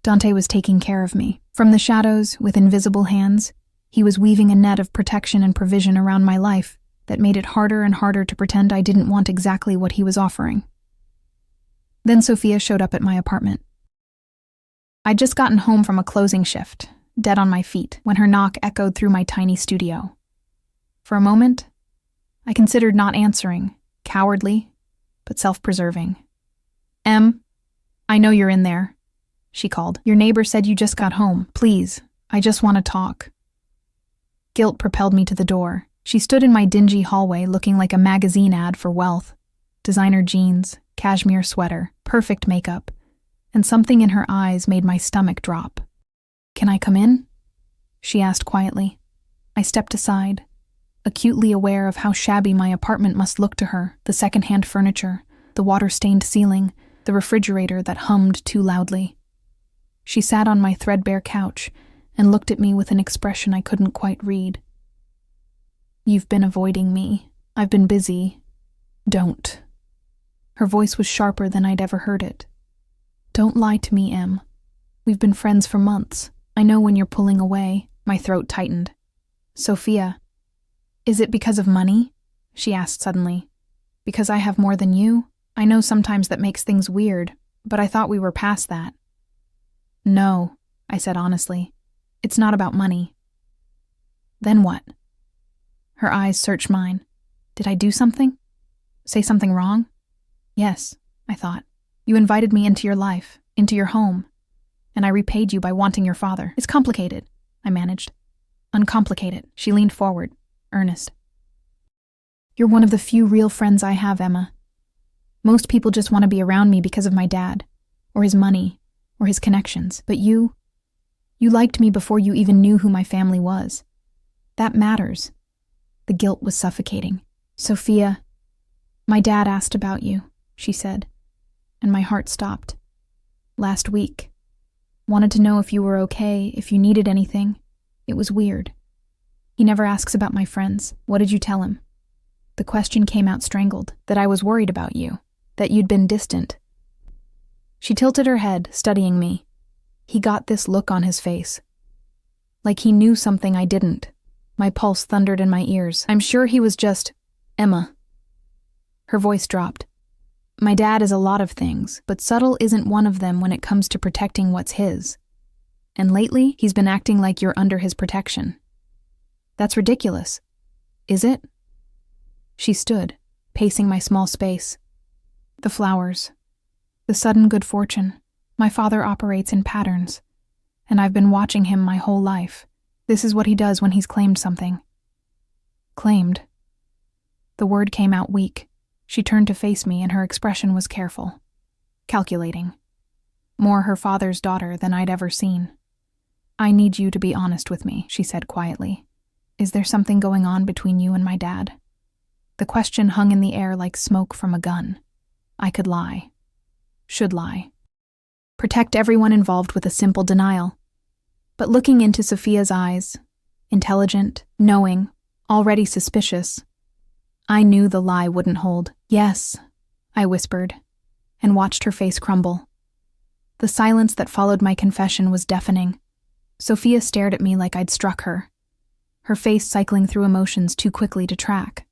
Dante was taking care of me. From the shadows, with invisible hands, he was weaving a net of protection and provision around my life that made it harder and harder to pretend I didn't want exactly what he was offering. Then Sophia showed up at my apartment. I'd just gotten home from a closing shift, dead on my feet, when her knock echoed through my tiny studio. For a moment, I considered not answering, cowardly, but self-preserving. "Em, I know you're in there," she called. "Your neighbor said you just got home. Please, I just want to talk." Guilt propelled me to the door. She stood in my dingy hallway looking like a magazine ad for wealth. Designer jeans, cashmere sweater, perfect makeup, and something in her eyes made my stomach drop. "Can I come in?" she asked quietly. I stepped aside, acutely aware of how shabby my apartment must look to her, the secondhand furniture, the water-stained ceiling, the refrigerator that hummed too loudly. She sat on my threadbare couch and looked at me with an expression I couldn't quite read. "You've been avoiding me. I've been busy. Don't." Her voice was sharper than I'd ever heard it. "Don't lie to me, Em. We've been friends for months. I know when you're pulling away." My throat tightened. "Sophia, is it because of money?" she asked suddenly. "Because I have more than you? I know sometimes that makes things weird, but I thought we were past that." "No," I said honestly. "It's not about money." "Then what?" Her eyes searched mine. Did I do something? Say something wrong? "Yes," I thought. "You invited me into your life, into your home, and I repaid you by wanting your father. It's complicated," I managed. "Uncomplicate it." She leaned forward, earnest. "You're one of the few real friends I have, Emma. Most people just want to be around me because of my dad, or his money, or his connections. But you liked me before you even knew who my family was. That matters." The guilt was suffocating. "Sophia, my dad asked about you," she said, and my heart stopped. "Last week. Wanted to know if you were okay, if you needed anything. It was weird. He never asks about my friends. What did you tell him?" The question came out strangled, that I was worried about you, that you'd been distant. She tilted her head, studying me. He got this look on his face. Like he knew something I didn't. My pulse thundered in my ears. "I'm sure he was just... Emma." Her voice dropped. "My dad is a lot of things, but subtle isn't one of them when it comes to protecting what's his. And lately, he's been acting like you're under his protection. That's ridiculous. Is it?" She stood, pacing my small space. "The flowers. The sudden good fortune. My father operates in patterns, and I've been watching him my whole life. This is what he does when he's claimed something." Claimed. The word came out weak. She turned to face me, and her expression was careful, calculating. More her father's daughter than I'd ever seen. "I need you to be honest with me," she said quietly. "Is there something going on between you and my dad?" The question hung in the air like smoke from a gun. I could lie. Should lie. Protect everyone involved with a simple denial. But looking into Sophia's eyes, intelligent, knowing, already suspicious, I knew the lie wouldn't hold. "Yes," I whispered, and watched her face crumble. The silence that followed my confession was deafening. Sophia stared at me like I'd struck her, her face cycling through emotions too quickly to track.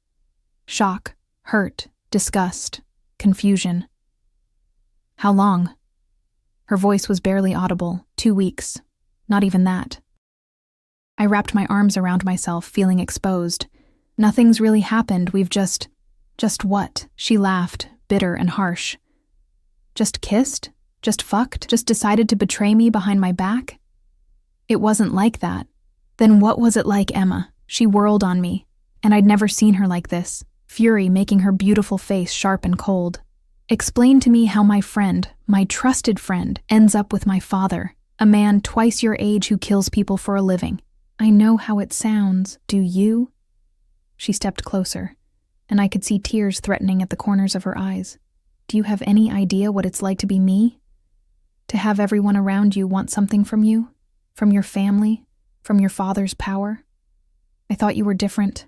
Shock, hurt, disgust, confusion. "How long?" Her voice was barely audible. 2 weeks. Not even that. I wrapped my arms around myself, feeling exposed. "Nothing's really happened, we've just what?" She laughed, bitter and harsh. "Just kissed? Just fucked? Just decided to betray me behind my back?" "It wasn't like that." "Then what was it like, Emma?" She whirled on me, and I'd never seen her like this, fury making her beautiful face sharp and cold. "Explain to me how my friend, my trusted friend, ends up with my father, a man twice your age who kills people for a living." "I know how it sounds. Do you?" She stepped closer, and I could see tears threatening at the corners of her eyes. "Do you have any idea what it's like to be me? To have everyone around you want something from you? From your family? From your father's power? I thought you were different.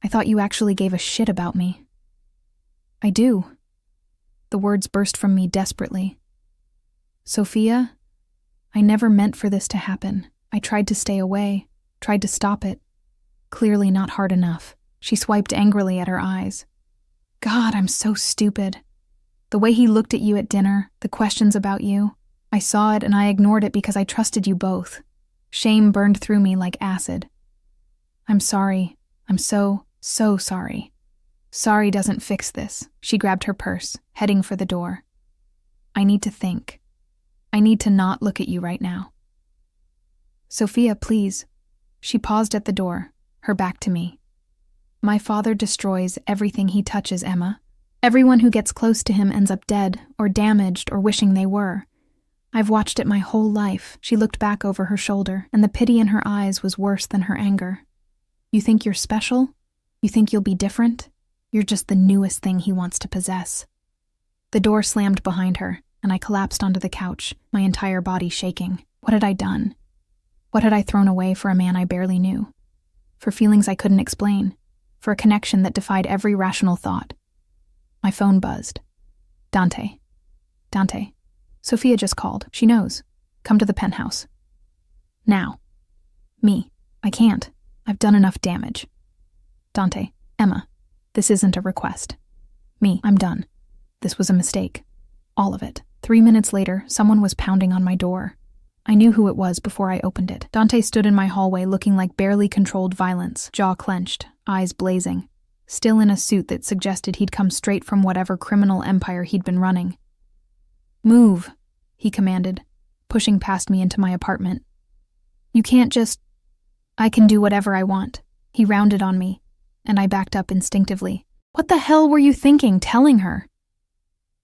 I thought you actually gave a shit about me." "I do." The words burst from me desperately. "Sophia, I never meant for this to happen. I tried to stay away, tried to stop it. Clearly not hard enough." She swiped angrily at her eyes. "God, I'm so stupid. The way he looked at you at dinner, the questions about you. I saw it and I ignored it because I trusted you both. Shame burned through me like acid. I'm sorry. I'm so sorry. Sorry doesn't fix this." She grabbed her purse, heading for the door. "I need to think. I need to not look at you right now." "Sophia, please." She paused at the door, her back to me. My father destroys everything he touches, Emma. Everyone who gets close to him ends up dead or damaged or wishing they were. I've watched it my whole life. She looked back over her shoulder, and the pity in her eyes was worse than her anger. You think you're special? You think you'll be different? You're just the newest thing he wants to possess. The door slammed behind her, and I collapsed onto the couch, my entire body shaking. What had I done? What had I thrown away for a man I barely knew? For feelings I couldn't explain? For a connection that defied every rational thought? My phone buzzed. Dante. Sophia just called. She knows. Come to the penthouse. Now. Me. I can't. I've done enough damage. Dante. Emma. This isn't a request. Me. I'm done. This was a mistake. All of it. 3 minutes later, someone was pounding on my door. I knew who it was before I opened it. Dante stood in my hallway looking like barely controlled violence, jaw clenched, eyes blazing, still in a suit that suggested he'd come straight from whatever criminal empire he'd been running. Move, he commanded, pushing past me into my apartment. You can't just... I can do whatever I want. He rounded on me, and I backed up instinctively. What the hell were you thinking, telling her?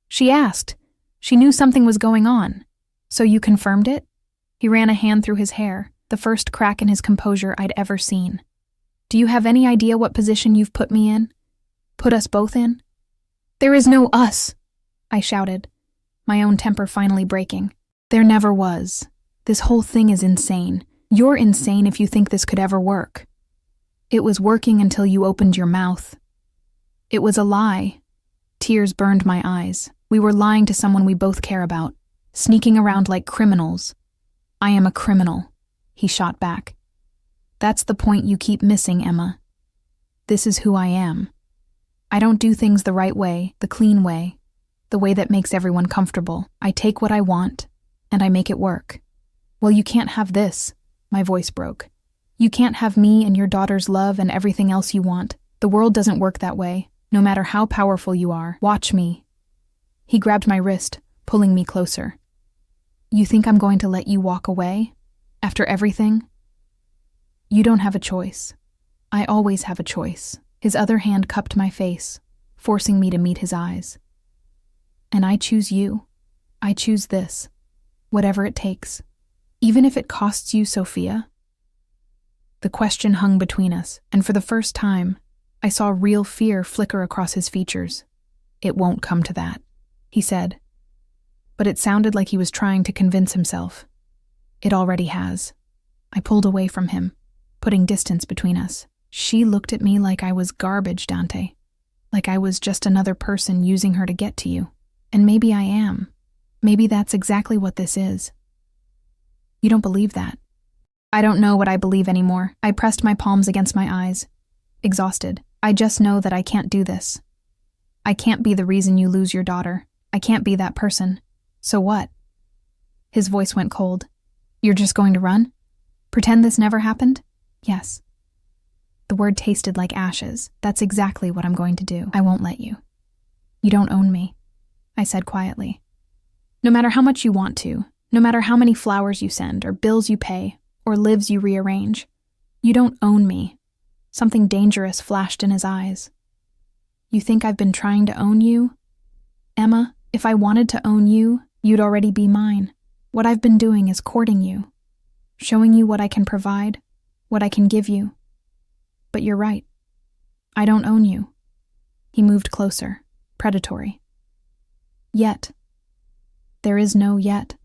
She asked. She knew something was going on. So you confirmed it? He ran a hand through his hair, the first crack in his composure I'd ever seen. Do you have any idea what position you've put me in? Put us both in? There is no us, I shouted, my own temper finally breaking. There never was. This whole thing is insane. You're insane if you think this could ever work. It was working until you opened your mouth. It was a lie. Tears burned my eyes. We were lying to someone we both care about, sneaking around like criminals. I am a criminal, he shot back. That's the point you keep missing, Emma. This is who I am. I don't do things the right way, the clean way, the way that makes everyone comfortable. I take what I want, and I make it work. Well, you can't have this, my voice broke. You can't have me and your daughter's love and everything else you want. The world doesn't work that way, no matter how powerful you are. Watch me. He grabbed my wrist, pulling me closer. You think I'm going to let you walk away? After everything? You don't have a choice. I always have a choice. His other hand cupped my face, forcing me to meet his eyes. And I choose you. I choose this. Whatever it takes. Even if it costs you, Sophia. The question hung between us, and for the first time, I saw real fear flicker across his features. It won't come to that, he said. But it sounded like he was trying to convince himself. It already has. I pulled away from him, putting distance between us. She looked at me like I was garbage, Dante. Like I was just another person using her to get to you. And maybe I am. Maybe that's exactly what this is. You don't believe that. I don't know what I believe anymore. I pressed my palms against my eyes, exhausted. I just know that I can't do this. I can't be the reason you lose your daughter. I can't be that person. So what? His voice went cold. You're just going to run? Pretend this never happened? Yes. The word tasted like ashes. That's exactly what I'm going to do. I won't let you. You don't own me, I said quietly. No matter how much you want to, no matter how many flowers you send, or bills you pay, or lives you rearrange, you don't own me. Something dangerous flashed in his eyes. You think I've been trying to own you? Emma, if I wanted to own you, you'd already be mine. What I've been doing is courting you, showing you what I can provide, what I can give you. But you're right. I don't own you. He moved closer, predatory. Yet. There is no yet.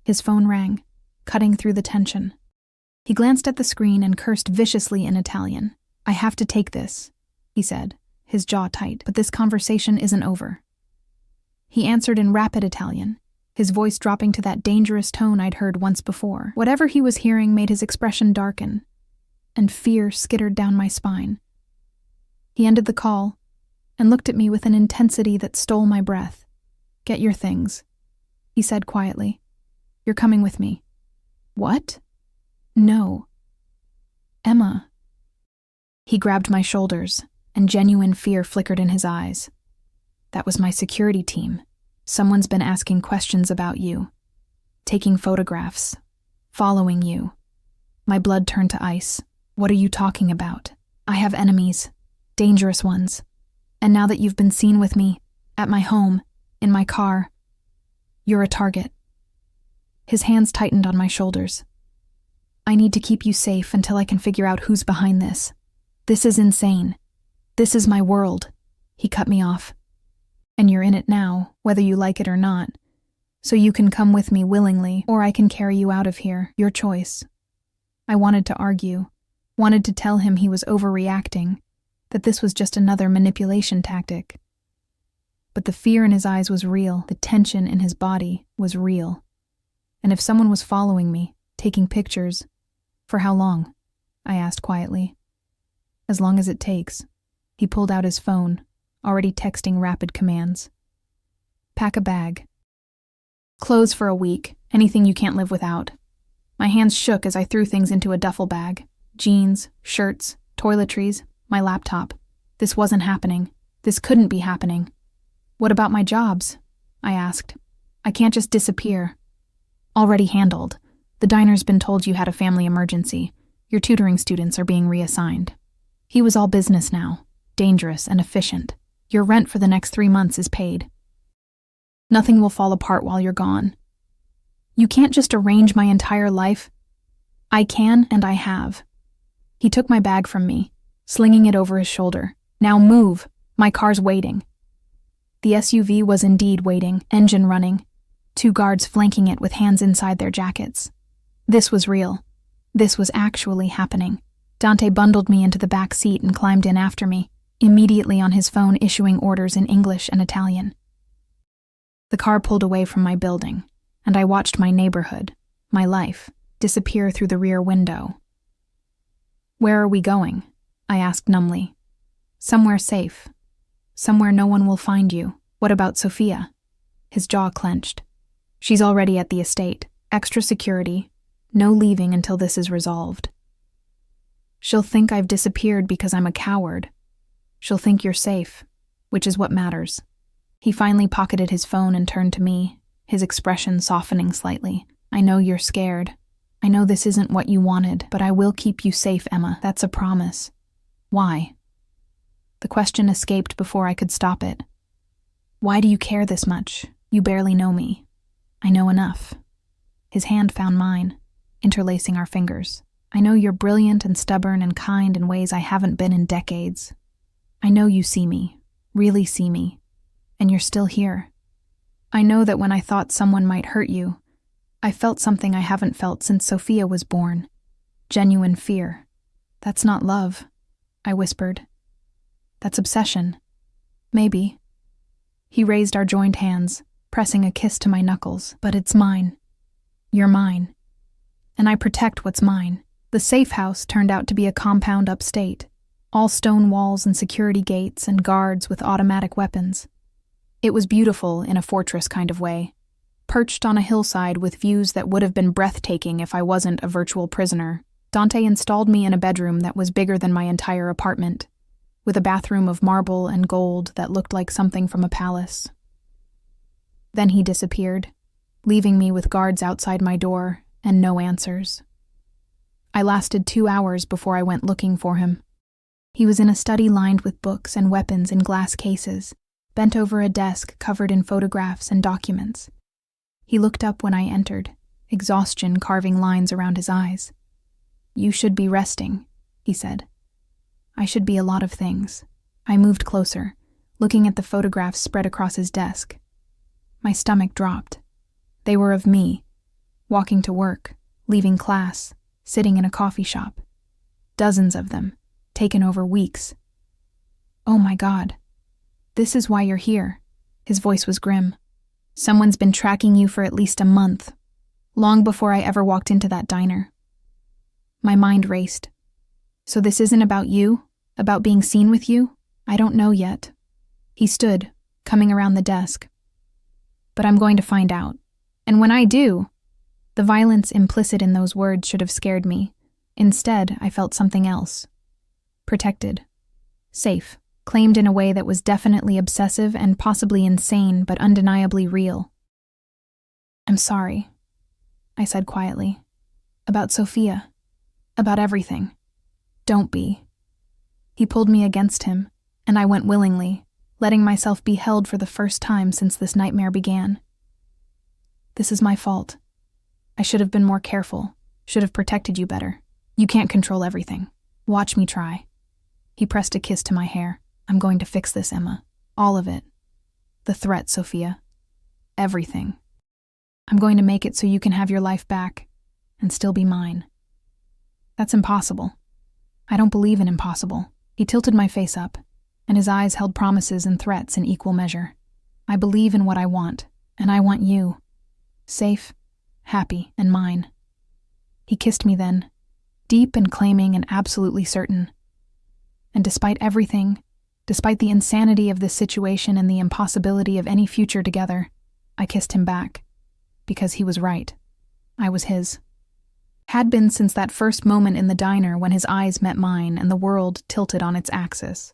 His phone rang, cutting through the tension. He glanced at the screen and cursed viciously in Italian. I have to take this, he said, his jaw tight, but this conversation isn't over. He answered in rapid Italian, his voice dropping to that dangerous tone I'd heard once before. Whatever he was hearing made his expression darken, and fear skittered down my spine. He ended the call and looked at me with an intensity that stole my breath. Get your things, he said quietly. You're coming with me. What? No. Emma. He grabbed my shoulders, and genuine fear flickered in his eyes. That was my security team. Someone's been asking questions about you, taking photographs, following you. My blood turned to ice. What are you talking about? I have enemies, dangerous ones. And now that you've been seen with me, at my home, in my car, you're a target. His hands tightened on my shoulders. I need to keep you safe until I can figure out who's behind this. This is insane. This is my world. He cut me off. And you're in it now, whether you like it or not. So you can come with me willingly, or I can carry you out of here, your choice. I wanted to argue, wanted to tell him he was overreacting, that this was just another manipulation tactic. But the fear in his eyes was real, the tension in his body was real. And if someone was following me, taking pictures, for how long? I asked quietly. As long as it takes. He pulled out his phone, already texting rapid commands. Pack a bag. Clothes for a week, anything you can't live without. My hands shook as I threw things into a duffel bag. Jeans, shirts, toiletries, my laptop. This wasn't happening. This couldn't be happening. What about my jobs? I asked. I can't just disappear. Already handled. The diner's been told you had a family emergency. Your tutoring students are being reassigned. He was all business now, dangerous and efficient. Your rent for the next 3 months is paid. Nothing will fall apart while you're gone. You can't just arrange my entire life. I can, and I have. He took my bag from me, slinging it over his shoulder. Now move. My car's waiting. The SUV was indeed waiting, engine running. 2 guards flanking it with hands inside their jackets. This was real. This was actually happening. Dante bundled me into the back seat and climbed in after me, immediately on his phone issuing orders in English and Italian. The car pulled away from my building, and I watched my neighborhood, my life, disappear through the rear window. Where are we going? I asked numbly. Somewhere safe. Somewhere no one will find you. What about Sophia? His jaw clenched. She's already at the estate. Extra security. No leaving until this is resolved. She'll think I've disappeared because I'm a coward. She'll think you're safe, which is what matters. He finally pocketed his phone and turned to me, his expression softening slightly. I know you're scared. I know this isn't what you wanted, but I will keep you safe, Emma. That's a promise. Why? The question escaped before I could stop it. Why do you care this much? You barely know me. I know enough. His hand found mine, interlacing our fingers. I know you're brilliant and stubborn and kind in ways I haven't been in decades. I know you see me, really see me. And you're still here. I know that when I thought someone might hurt you, I felt something I haven't felt since Sophia was born. Genuine fear. That's not love, I whispered. That's obsession. Maybe. He raised our joined hands, pressing a kiss to my knuckles. But it's mine. You're mine. And I protect what's mine. The safe house turned out to be a compound upstate. All stone walls and security gates and guards with automatic weapons. It was beautiful in a fortress kind of way, perched on a hillside with views that would have been breathtaking if I wasn't a virtual prisoner. Dante installed me in a bedroom that was bigger than my entire apartment, with a bathroom of marble and gold that looked like something from a palace. Then he disappeared, leaving me with guards outside my door and no answers. I lasted 2 hours before I went looking for him. He was in a study lined with books and weapons in glass cases, bent over a desk covered in photographs and documents. He looked up when I entered, exhaustion carving lines around his eyes. You should be resting, he said. I should be a lot of things. I moved closer, looking at the photographs spread across his desk. My stomach dropped. They were of me, walking to work, leaving class, sitting in a coffee shop. Dozens of them, taken over weeks. Oh my God. This is why you're here. His voice was grim. Someone's been tracking you for at least a month, long before I ever walked into that diner. My mind raced. So this isn't about you? About being seen with you? I don't know yet. He stood, coming around the desk. But I'm going to find out. And when I do, the violence implicit in those words should have scared me. Instead, I felt something else. Protected. Safe. Claimed in a way that was definitely obsessive and possibly insane, but undeniably real. I'm sorry, I said quietly. About Sophia. About everything. Don't be. He pulled me against him, and I went willingly, letting myself be held for the first time since this nightmare began. This is my fault. I should have been more careful, should have protected you better. You can't control everything. Watch me try. He pressed a kiss to my hair. I'm going to fix this, Emma. All of it. The threat, Sophia. Everything. I'm going to make it so you can have your life back and still be mine. That's impossible. I don't believe in impossible. He tilted my face up, and his eyes held promises and threats in equal measure. I believe in what I want, and I want you. Safe, happy, and mine. He kissed me then, deep and claiming and absolutely certain. And despite everything, despite the insanity of this situation and the impossibility of any future together, I kissed him back. Because he was right. I was his. Had been since that first moment in the diner when his eyes met mine and the world tilted on its axis.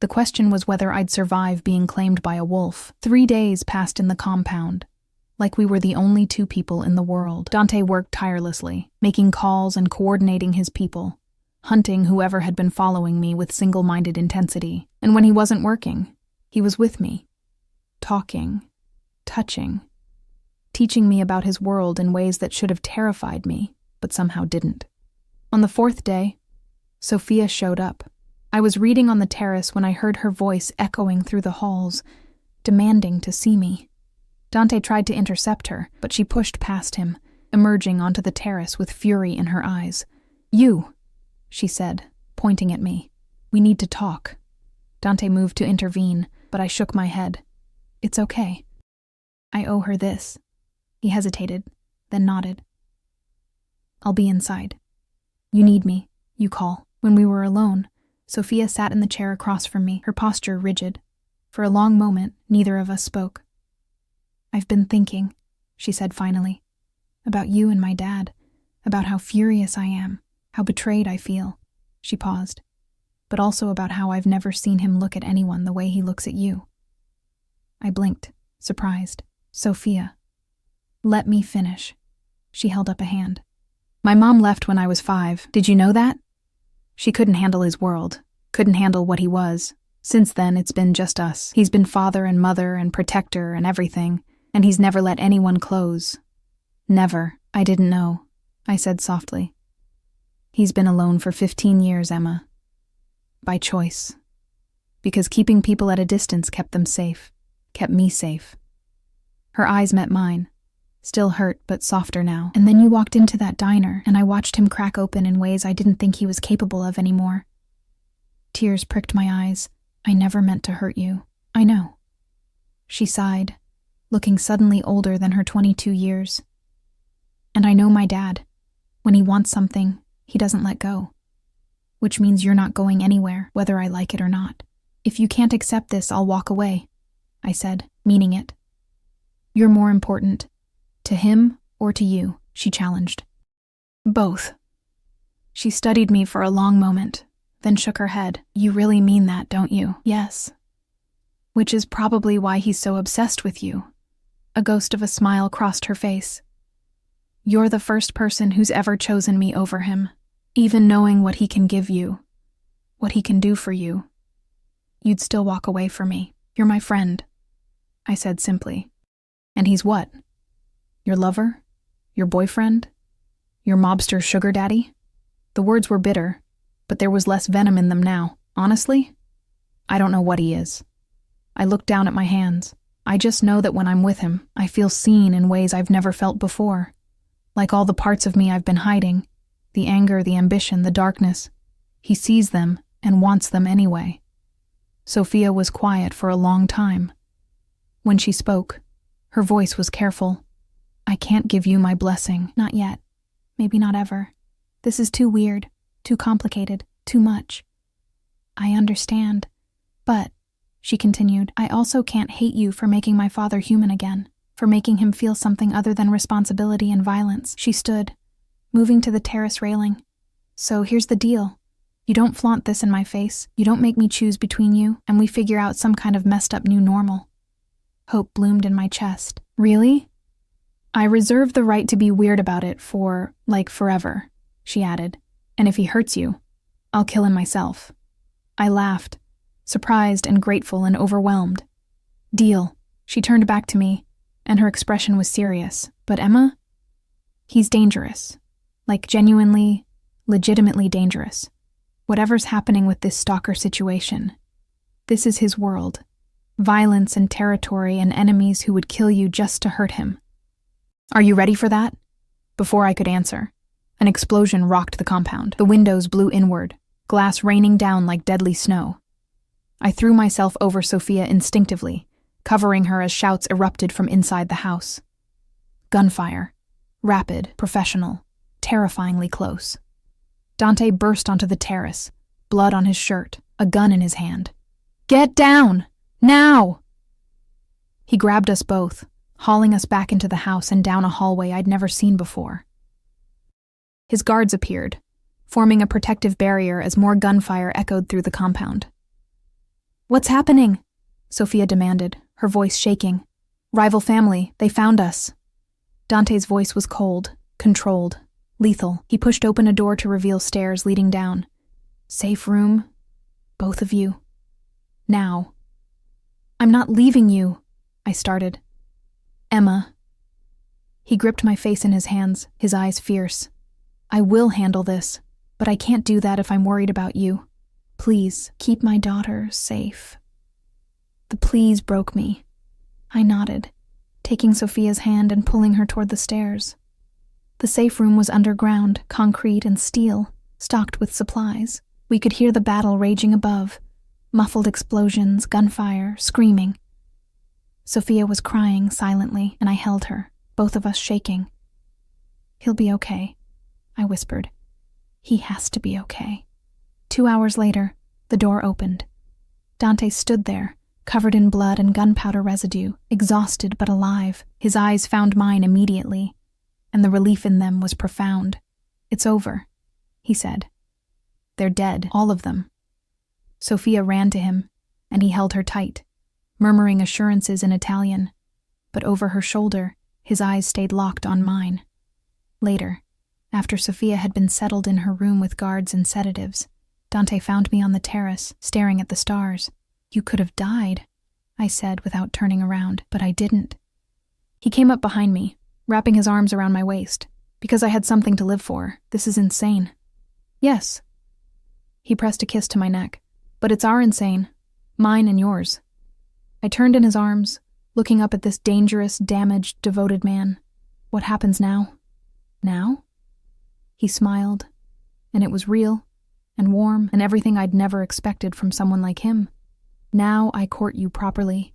The question was whether I'd survive being claimed by a wolf. 3 days passed in the compound, like we were the only 2 people in the world. Dante worked tirelessly, making calls and coordinating his people, hunting whoever had been following me with single-minded intensity. And when he wasn't working, he was with me, talking, touching, teaching me about his world in ways that should have terrified me, but somehow didn't. On the 4th day, Sophia showed up. I was reading on the terrace when I heard her voice echoing through the halls, demanding to see me. Dante tried to intercept her, but she pushed past him, emerging onto the terrace with fury in her eyes. You, she said, pointing at me. We need to talk. Dante moved to intervene, but I shook my head. It's okay. I owe her this. He hesitated, then nodded. I'll be inside. You need me, you call. When we were alone, Sophia sat in the chair across from me, her posture rigid. For a long moment, neither of us spoke. I've been thinking, she said finally, about you and my dad, about how furious I am, how betrayed I feel. She paused, but also about how I've never seen him look at anyone the way he looks at you. I blinked, surprised. Sophia. Let me finish. She held up a hand. My mom left when I was 5. Did you know that? She couldn't handle his world, couldn't handle what he was. Since then, it's been just us. He's been father and mother and protector and everything, and he's never let anyone close. Never. I didn't know, I said softly. He's been alone for 15 years, Emma. By choice. Because keeping people at a distance kept them safe, kept me safe. Her eyes met mine, still hurt but softer now. And then you walked into that diner, and I watched him crack open in ways I didn't think he was capable of anymore. Tears pricked my eyes. I never meant to hurt you. I know. She sighed, looking suddenly older than her 22 years. And I know my dad. When he wants something, he doesn't let go. Which means you're not going anywhere, whether I like it or not. If you can't accept this, I'll walk away, I said, meaning it. You're more important. To him or to you, she challenged. Both. She studied me for a long moment, then shook her head. You really mean that, don't you? Yes. Which is probably why he's so obsessed with you. A ghost of a smile crossed her face. You're the first person who's ever chosen me over him, even knowing what he can give you, what he can do for you. You'd still walk away from me. You're my friend, I said simply. And he's what? Your lover? Your boyfriend? Your mobster sugar daddy? The words were bitter, but there was less venom in them now. Honestly, I don't know what he is. I looked down at my hands. I just know that when I'm with him, I feel seen in ways I've never felt before. Like all the parts of me I've been hiding, the anger, the ambition, the darkness. He sees them and wants them anyway. Sophia was quiet for a long time. When she spoke, her voice was careful. I can't give you my blessing. Not yet. Maybe not ever. This is too weird, too complicated, too much. I understand. But, she continued, I also can't hate you for making my father human again, for making him feel something other than responsibility and violence. She stood, moving to the terrace railing. So here's the deal. You don't flaunt this in my face. You don't make me choose between you, and we figure out some kind of messed up new normal. Hope bloomed in my chest. Really? I reserve the right to be weird about it for, forever, she added. And if he hurts you, I'll kill him myself. I laughed, surprised and grateful and overwhelmed. Deal. She turned back to me, and her expression was serious. But Emma? He's dangerous. Like genuinely, legitimately dangerous. Whatever's happening with this stalker situation, this is his world. Violence and territory and enemies who would kill you just to hurt him. Are you ready for that? Before I could answer, an explosion rocked the compound. The windows blew inward, glass raining down like deadly snow. I threw myself over Sophia instinctively, covering her as shouts erupted from inside the house. Gunfire. Rapid, professional, terrifyingly close. Dante burst onto the terrace, blood on his shirt, a gun in his hand. Get down! Now! He grabbed us both, hauling us back into the house and down a hallway I'd never seen before. His guards appeared, forming a protective barrier as more gunfire echoed through the compound. What's happening? Sophia demanded, her voice shaking. Rival family, they found us. Dante's voice was cold, controlled, lethal. He pushed open a door to reveal stairs leading down. Safe room, both of you. Now. I'm not leaving you, I started. Emma. He gripped my face in his hands, his eyes fierce. I will handle this, but I can't do that if I'm worried about you. Please, keep my daughter safe. The please broke me. I nodded, taking Sophia's hand and pulling her toward the stairs. The safe room was underground, concrete and steel, stocked with supplies. We could hear the battle raging above, muffled explosions, gunfire, screaming. Sophia was crying silently, and I held her, both of us shaking. He'll be okay, I whispered. He has to be okay. 2 hours later, the door opened. Dante stood there, covered in blood and gunpowder residue, exhausted but alive. His eyes found mine immediately, and the relief in them was profound. It's over, he said. They're dead, all of them. Sophia ran to him, and he held her tight, murmuring assurances in Italian, but over her shoulder, his eyes stayed locked on mine. Later, after Sophia had been settled in her room with guards and sedatives, Dante found me on the terrace, staring at the stars. You could have died, I said without turning around, but I didn't. He came up behind me, wrapping his arms around my waist, because I had something to live for. This is insane. Yes. He pressed a kiss to my neck, but it's our insane, mine and yours. I turned in his arms, looking up at this dangerous, damaged, devoted man. What happens now? Now? He smiled, and it was real, and warm, and everything I'd never expected from someone like him. Now I court you properly.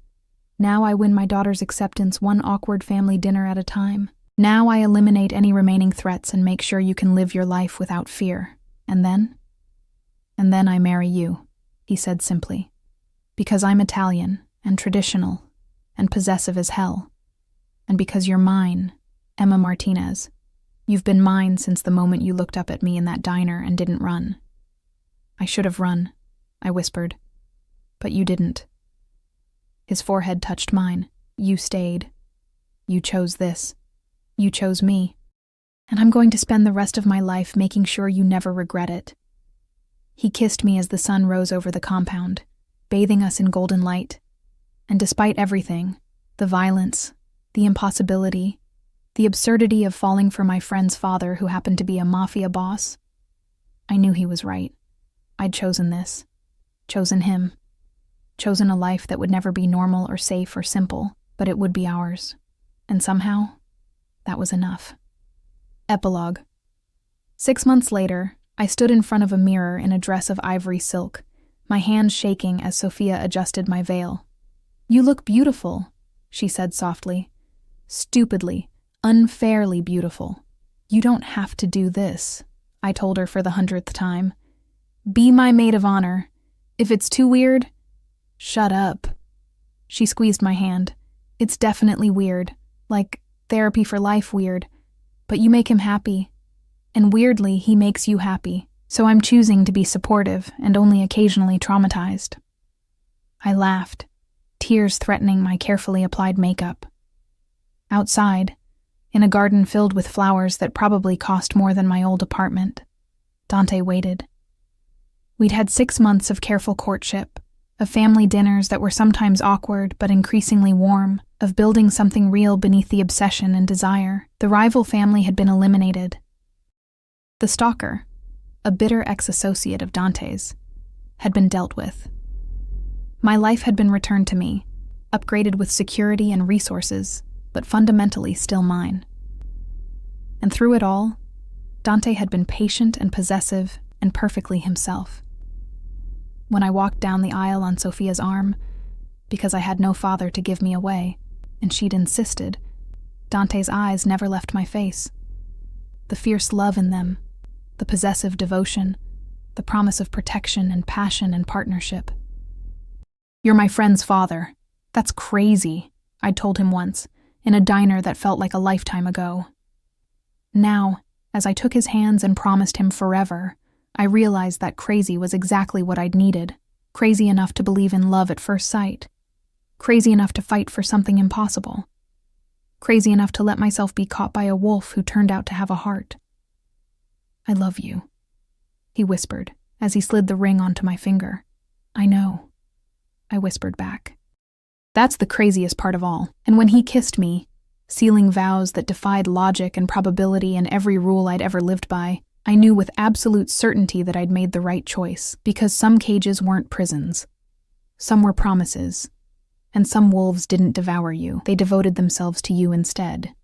Now I win my daughter's acceptance one awkward family dinner at a time. Now I eliminate any remaining threats and make sure you can live your life without fear. And then I marry you, he said simply. Because I'm Italian, and traditional, and possessive as hell. And because you're mine, Emma Martinez. You've been mine since the moment you looked up at me in that diner and didn't run. I should have run, I whispered. But you didn't. His forehead touched mine. You stayed. You chose this. You chose me. And I'm going to spend the rest of my life making sure you never regret it. He kissed me as the sun rose over the compound, bathing us in golden light. And despite everything, the violence, the impossibility, the absurdity of falling for my friend's father who happened to be a mafia boss, I knew he was right. I'd chosen this. Chosen him. Chosen a life that would never be normal or safe or simple, but it would be ours. And somehow, that was enough. Epilogue. 6 months later, I stood in front of a mirror in a dress of ivory silk, my hands shaking as Sophia adjusted my veil. You look beautiful, she said softly. Stupidly, unfairly beautiful. You don't have to do this, I told her for the 100th time. Be my maid of honor. If it's too weird, shut up. She squeezed my hand. It's definitely weird, like therapy for life weird, but you make him happy. And weirdly, he makes you happy, so I'm choosing to be supportive and only occasionally traumatized. I laughed, tears threatening my carefully applied makeup. Outside, in a garden filled with flowers that probably cost more than my old apartment, Dante waited. We'd had 6 months of careful courtship, of family dinners that were sometimes awkward but increasingly warm, of building something real beneath the obsession and desire. The rival family had been eliminated. The stalker, a bitter ex-associate of Dante's, had been dealt with. My life had been returned to me, upgraded with security and resources, but fundamentally still mine. And through it all, Dante had been patient and possessive and perfectly himself. When I walked down the aisle on Sophia's arm, because I had no father to give me away, and she'd insisted, Dante's eyes never left my face. The fierce love in them, the possessive devotion, the promise of protection and passion and partnership. "You're my friend's father. That's crazy," I'd told him once, in a diner that felt like a lifetime ago. Now, as I took his hands and promised him forever, I realized that crazy was exactly what I'd needed. Crazy enough to believe in love at first sight. Crazy enough to fight for something impossible. Crazy enough to let myself be caught by a wolf who turned out to have a heart. "I love you," he whispered as he slid the ring onto my finger. "I know," I whispered back. That's the craziest part of all. And when he kissed me, sealing vows that defied logic and probability and every rule I'd ever lived by, I knew with absolute certainty that I'd made the right choice, because some cages weren't prisons. Some were promises. And some wolves didn't devour you, they devoted themselves to you instead.